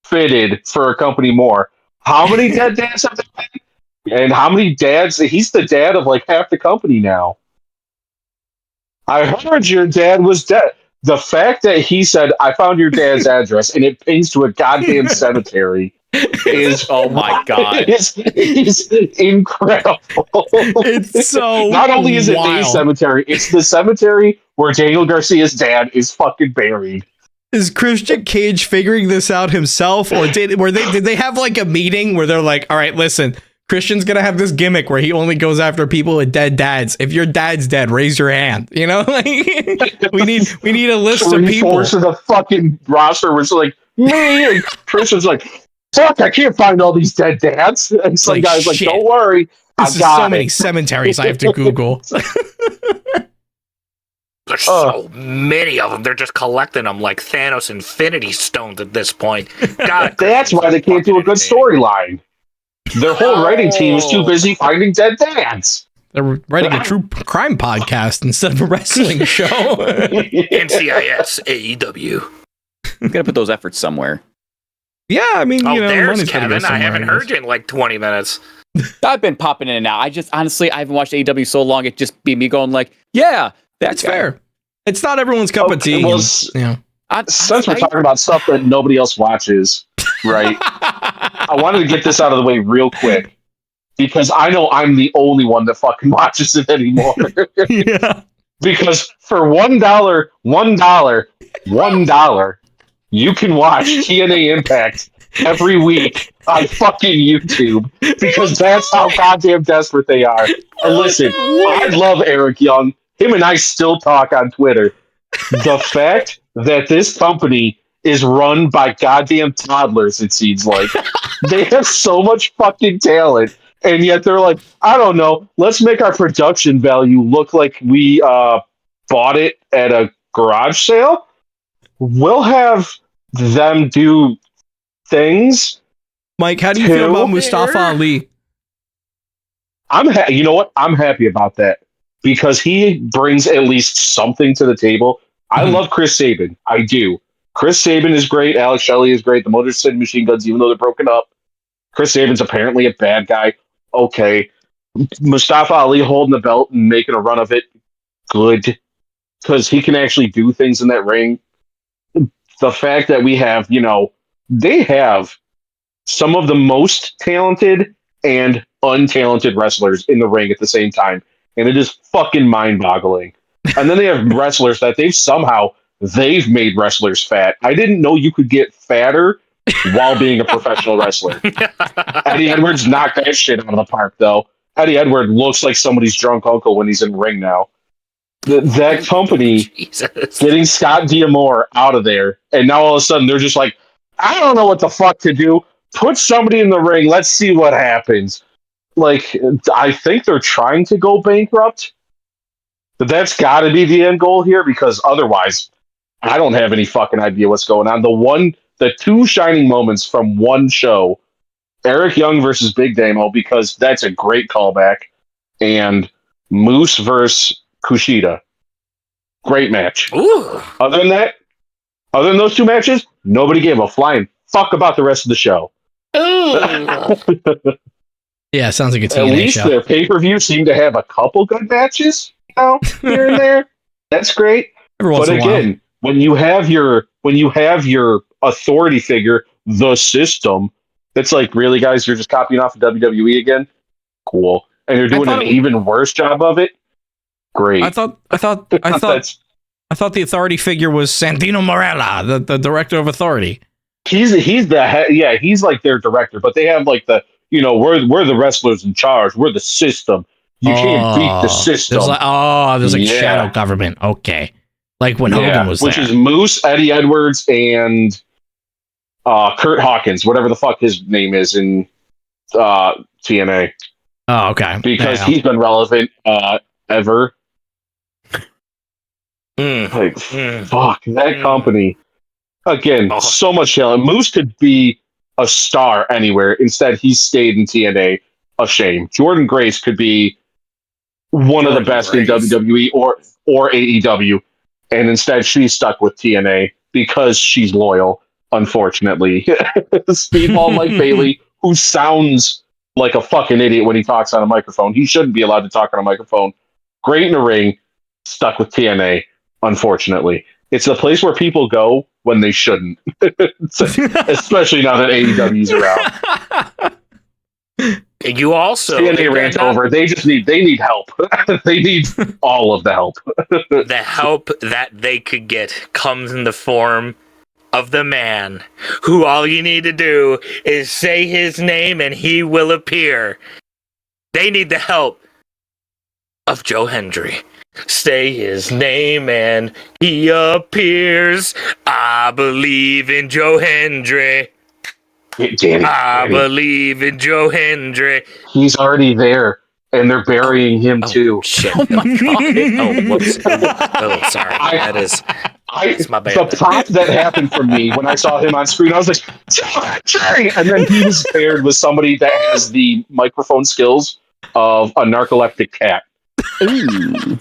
S4: fitted for a company more. How many dead dads have there been? And how many dads? He's the dad of like half the company now. I heard your dad was dead. The fact that he said, I found your dad's address and it pings to a goddamn cemetery is,
S5: Oh my God.
S4: is incredible.
S1: It's so
S4: Not only is it a
S1: wild.
S4: cemetery, it's the cemetery where Daniel Garcia's dad is fucking buried.
S1: Is Christian Cage figuring this out himself, or did they have like a meeting where they're like, all right, listen, Christian's gonna have this gimmick where he only goes after people with dead dads. If your dad's dead, raise your hand. You know, like we need a list of people.
S4: Three-fourths of the fucking roster was like me, and Christian's like, fuck, I can't find all these dead dads. And some
S1: Like,
S4: guy's like,
S1: shit.
S4: don't worry,
S1: This is so many cemeteries I have to Google.
S3: There's so many of them. They're just collecting them like Thanos Infinity Stones at this point. God,
S4: That's why they can't do a good storyline. Their whole writing team is too busy finding dead dads.
S1: They're writing a true crime podcast instead of a wrestling show.
S3: NCIS AEW.
S5: Gotta put those efforts somewhere.
S1: Yeah, I mean,
S3: Oh, there's
S1: money's gotta go
S3: Kevin. I
S1: somewhere,
S3: haven't
S1: guess.
S3: heard you in like 20 minutes.
S5: I've been popping in and out. I just honestly, I haven't watched AEW so long. It just be me going like, yeah,
S1: That's fair. It's not everyone's cup of tea.
S4: Well, since we're talking about stuff that nobody else watches, right? I wanted to get this out of the way real quick because I know I'm the only one that fucking watches it anymore.
S1: Yeah.
S4: Because for $1, you can watch TNA Impact every week on fucking YouTube because that's how goddamn desperate they are. And listen, I love Eric Young. Him and I still talk on Twitter. The fact that this company is run by goddamn toddlers, it seems like. They have so much fucking talent. And yet they're like, I don't know, let's make our production value look like we bought it at a garage sale. We'll have them do things.
S1: Mike, how do you feel about Mustafa Ali?
S4: You know what? I'm happy about that because he brings at least something to the table. I love Chris Sabin. I do. Chris Sabin is great. Alex Shelley is great. The Motor City Machine Guns, even though they're broken up. Chris Sabin's apparently a bad guy. Okay. Mustafa Ali holding the belt and making a run of it. Good. Because he can actually do things in that ring. The fact that we have, they have some of the most talented and untalented wrestlers in the ring at the same time. And it is fucking mind-boggling. And then they have wrestlers that they've made wrestlers fat. I didn't know you could get fatter while being a professional wrestler. Eddie Edwards knocked that shit out of the park, though. Eddie Edwards looks like somebody's drunk uncle when he's in the ring now. That company getting Scott D'Amore out of there, and now all of a sudden they're just like, I don't know what the fuck to do. Put somebody in the ring. Let's see what happens. Like, I think they're trying to go bankrupt. But that's got to be the end goal here because otherwise, I don't have any fucking idea what's going on. The two shining moments from one show, Eric Young versus Big Damo, because that's a great callback, and Moose versus Kushida. Great match.
S3: Ooh.
S4: Other than those two matches, nobody gave a flying fuck about the rest of the show.
S1: Yeah, sounds like a TNA
S4: At least
S1: show.
S4: their pay-per-view seemed to have a couple good matches, here and there. That's great.
S1: Every once
S4: But
S1: in a while.
S4: again, when you have your authority figure, the system, it's like, really, guys, you're just copying off of WWE again? Cool. And you're doing an even worse job of it? Great.
S1: I thought the authority figure was Santino Marella, the director of Authority.
S4: He's the head, yeah, he's like their director, but they have like the, we're the wrestlers in charge. We're the system. You can't beat the system.
S1: There's like shadow government. Okay. Like when Hogan was
S4: which
S1: there.
S4: is Moose, Eddie Edwards, and Kurt Hawkins, whatever the fuck his name is in TNA.
S1: Oh, okay.
S4: Because he's been relevant ever. Fuck, that company. Again, so much talent. Moose could be a star anywhere. Instead, he stayed in TNA. A shame. Jordan Grace could be one of the best in WWE or AEW. And instead, she's stuck with TNA because she's loyal, unfortunately. Speedball Mike Bailey, who sounds like a fucking idiot when he talks on a microphone. He shouldn't be allowed to talk on a microphone. Great in the ring, stuck with TNA, unfortunately. It's the place where people go when they shouldn't. Especially now that AEW's around.
S3: You also
S4: TNA rant over. They need help. They need all of the help.
S3: The help that they could get comes in the form of the man who all you need to do is say his name and he will appear. They need the help of Joe Hendry. Say his name and he appears. I believe in Joe Hendry. I believe in Joe Hendry.
S4: He's already there, and they're burying him too.
S3: Shit. Oh my god. Oh, whoops. Oh, sorry. It's my bad.
S4: The pop that happened for me when I saw him on screen, I was like, Jerry! And then he was paired with somebody that has the microphone skills of a narcoleptic cat. Ooh.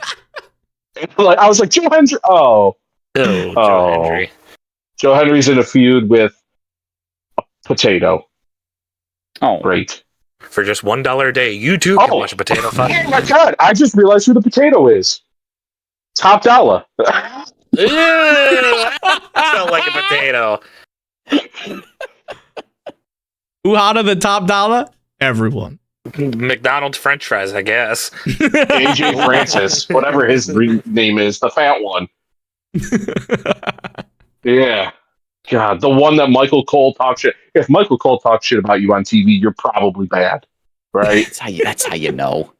S4: Like, I was like, Joe Hendry. Joe Hendry. Joe Hendry's in a feud with potato.
S5: Oh,
S4: Great.
S3: For just $1 a day, you too can watch a potato fight.
S4: Oh my god! I just realized who the potato is. Top dollar.
S3: Ew, that felt like a potato.
S1: Who hotter than Top Dollar? Everyone.
S3: McDonald's French fries, I guess.
S4: AJ Francis, whatever his name is, the fat one. Yeah. God, the one that Michael Cole talks shit. If Michael Cole talks shit about you on TV, you're probably bad, right?
S5: that's how you know.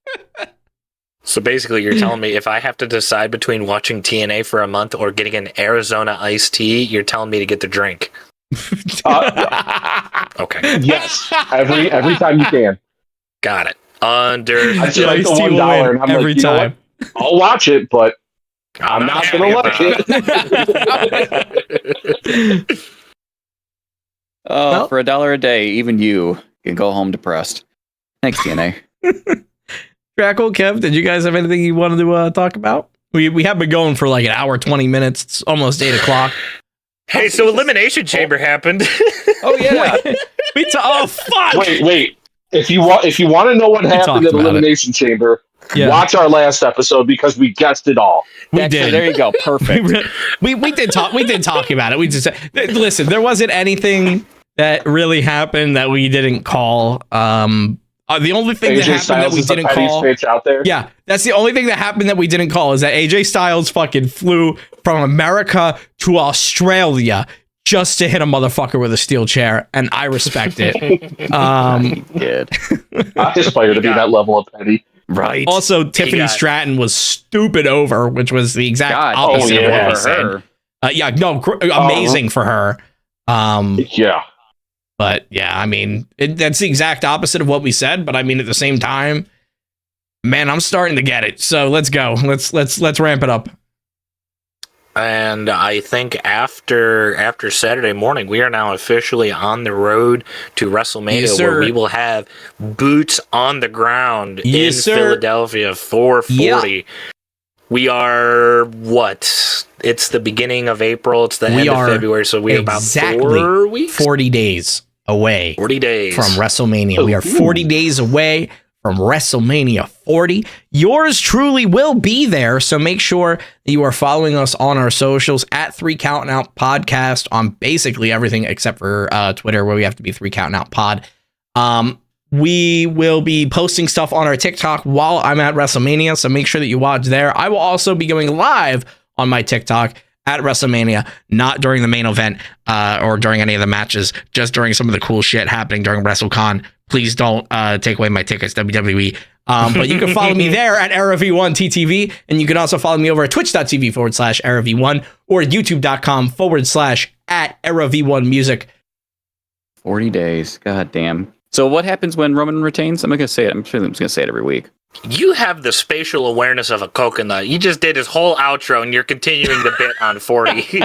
S3: So basically, you're telling me if I have to decide between watching TNA for a month or getting an Arizona iced tea, you're telling me to get the drink. Okay.
S4: Yes, every time you can.
S3: Got it. Understood.
S4: I feel like the
S1: Iced tea will
S4: $1,
S1: win
S4: and I'm
S1: every
S4: like, you know
S1: time.
S4: what? I'll watch it, but I'm not gonna like it.
S5: For $1 a day, even you can go home depressed. Thanks, TNA.
S1: Crackle, Kev, did you guys have anything you wanted to talk about? We have been going for like an hour, 20 minutes. It's almost 8 o'clock.
S3: Hey, so Elimination Chamber happened.
S5: Oh yeah.
S1: Oh, fuck!
S4: Wait. If you want to know what happened
S1: talked
S4: at
S1: about
S4: Elimination Chamber,
S1: Yeah.
S4: watch our last episode because we guessed it all.
S1: We did.
S5: There you go. Perfect.
S1: we did talk about it. We just said, listen, there wasn't anything that really happened that we didn't call. The only thing that
S4: AJ
S1: happened
S4: Styles
S1: that we
S4: is the
S1: didn't
S4: pettiest
S1: call.
S4: bitch out there.
S1: Yeah, that's the only thing that happened that we didn't call is that AJ Styles fucking flew from America to Australia just to hit a motherfucker with a steel chair, and I respect it.
S5: He did.
S4: I aspire to be that level of petty.
S5: Right.
S1: Also, Tiffany
S3: got-
S1: Stratton was stupid over, which was the exact
S5: God,
S1: opposite of what
S4: yeah.
S1: we
S5: for
S1: said.
S5: her.
S1: Amazing for her.
S4: Yeah.
S1: But yeah, I mean, that's the exact opposite of what we said. But I mean, at the same time, man, I'm starting to get it. So let's go. Let's ramp it up.
S3: And I think after Saturday morning, we are now officially on the road to WrestleMania,
S1: Yes,
S3: where
S1: sir.
S3: we will have boots on the ground
S1: Yes,
S3: in
S1: sir.
S3: Philadelphia for 40.
S1: Yeah.
S3: We are what? It's the beginning of April. It's the
S1: We
S3: end of
S1: are
S3: February, so we are about
S1: exactly
S3: 4 weeks,
S1: 40 days away
S3: 40 days
S1: from WrestleMania. We are 40 days away from WrestleMania 40. Yours truly will be there, so make sure that you are following us on our socials at 3 Counting Out Podcast on basically everything except for Twitter, where we have to be 3 Counting Out Pod. We will be posting stuff on our TikTok while I'm at WrestleMania, so make sure that you watch there. I will also be going live on my TikTok at WrestleMania, not during the main event or during any of the matches, just during some of the cool shit happening during WrestleCon. Please don't take away my tickets, WWE. But you can follow me there at EraV1TTV, and you can also follow me over at twitch.tv/EraV1 or youtube.com/@EraV1Music.
S5: 40 days. God damn. So what happens when Roman retains? I'm not gonna say it. I'm just gonna say it every week.
S3: You have the spatial awareness of a coconut. You just did his whole outro, and you're continuing the bit on 40.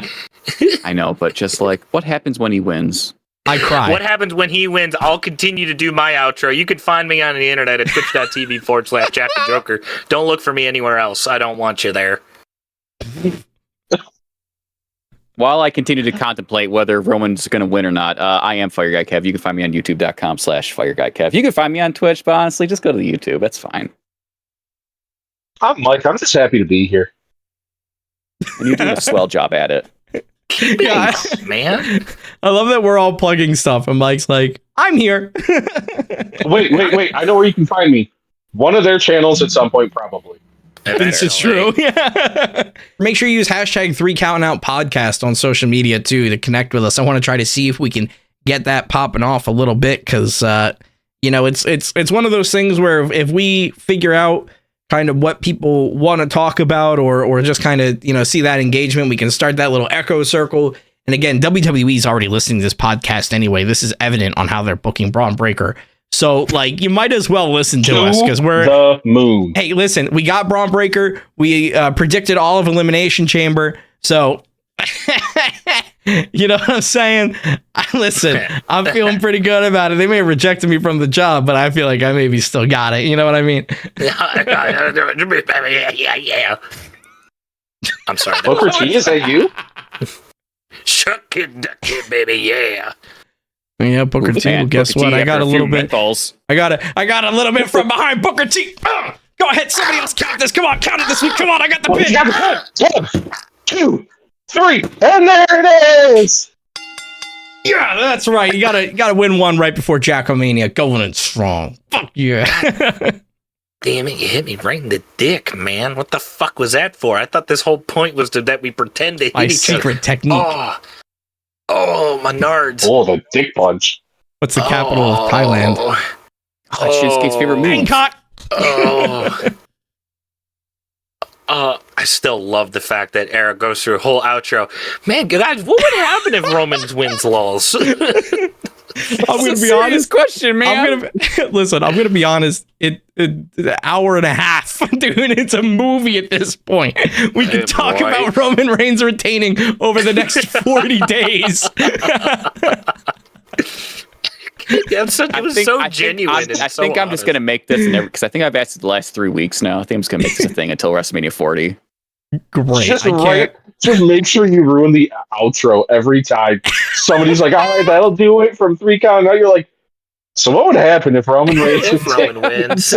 S5: I know, but just like, what happens when he wins?
S1: I cry.
S3: What happens when he wins? I'll continue to do my outro. You can find me on the internet at twitch.tv/Jack the Joker. Don't look for me anywhere else. I don't want you there.
S5: While I continue to contemplate whether Roman's going to win or not, I am Fire Guy Kev. You can find me on youtube.com/FireGuyKev. You can find me on Twitch, but honestly, just go to the YouTube. That's fine.
S4: I'm Mike. I'm just happy to be here.
S5: And you're doing a swell job at it.
S1: Yeah,
S3: Man.
S1: I love that we're all plugging stuff, and Mike's like, I'm here.
S4: Wait. I know where you can find me. One of their channels at some point, probably.
S1: This is true. Yeah. Make sure you use hashtag 3 Counting Out Podcast on social media too to connect with us. I want to try to see if we can get that popping off a little bit, because it's one of those things where if we figure out kind of what people want to talk about or just kind of see that engagement, we can start that little echo circle. And again, WWE is already listening to this podcast anyway. This is evident on how they're booking Braun Breaker. So, like, you might as well listen to us, because we're
S4: the moon.
S1: Hey, listen, we got Braun Breaker. We predicted all of Elimination Chamber. So, you know what I'm saying? Listen, I'm feeling pretty good about it. They may have rejected me from the job, but I feel like I maybe still got it. You know what I mean?
S3: Yeah. I'm sorry.
S4: Booker T, is that you?
S3: Shuck it, duck it, baby, yeah.
S1: Yeah, Booker T. Well, guess what? I got a little bit. I got a little bit from behind Booker T. Go ahead, somebody else count this. Come on, count it this week. Come on, I got the pin.
S4: 1, 2, 3, and there it is.
S1: Yeah, that's right. You gotta win one right before Jackomania. Going in strong. Fuck yeah.
S3: Damn it, you hit me right in the dick, man. What the fuck was that for? I thought this whole point was that we pretend to hit
S1: My
S3: each
S1: secret
S3: other.
S1: technique.
S3: Oh, my nards.
S4: Oh, the dick punch.
S1: What's the capital of Thailand?
S5: Oh, that's Shinsuke's favorite move.
S1: Bangkok.
S3: I still love the fact that Eric goes through a whole outro. Man, guys, what would happen if Roman wins, lols?
S1: I'm gonna be honest.
S5: Question, man.
S1: I'm gonna be honest. An hour and a half, dude. It's a movie at this point. We can talk about Roman Reigns retaining over the next 40 days.
S3: Yeah, it was so genuine.
S5: I think I'm just gonna make this because I think I've asked it the last 3 weeks now. I think I'm just gonna make this a thing until WrestleMania 40.
S1: Great.
S4: Just make sure you ruin the outro every time. Somebody's like, all right, that'll do it from 3 count. Now you're like, so what would happen if Roman Reigns
S3: wins?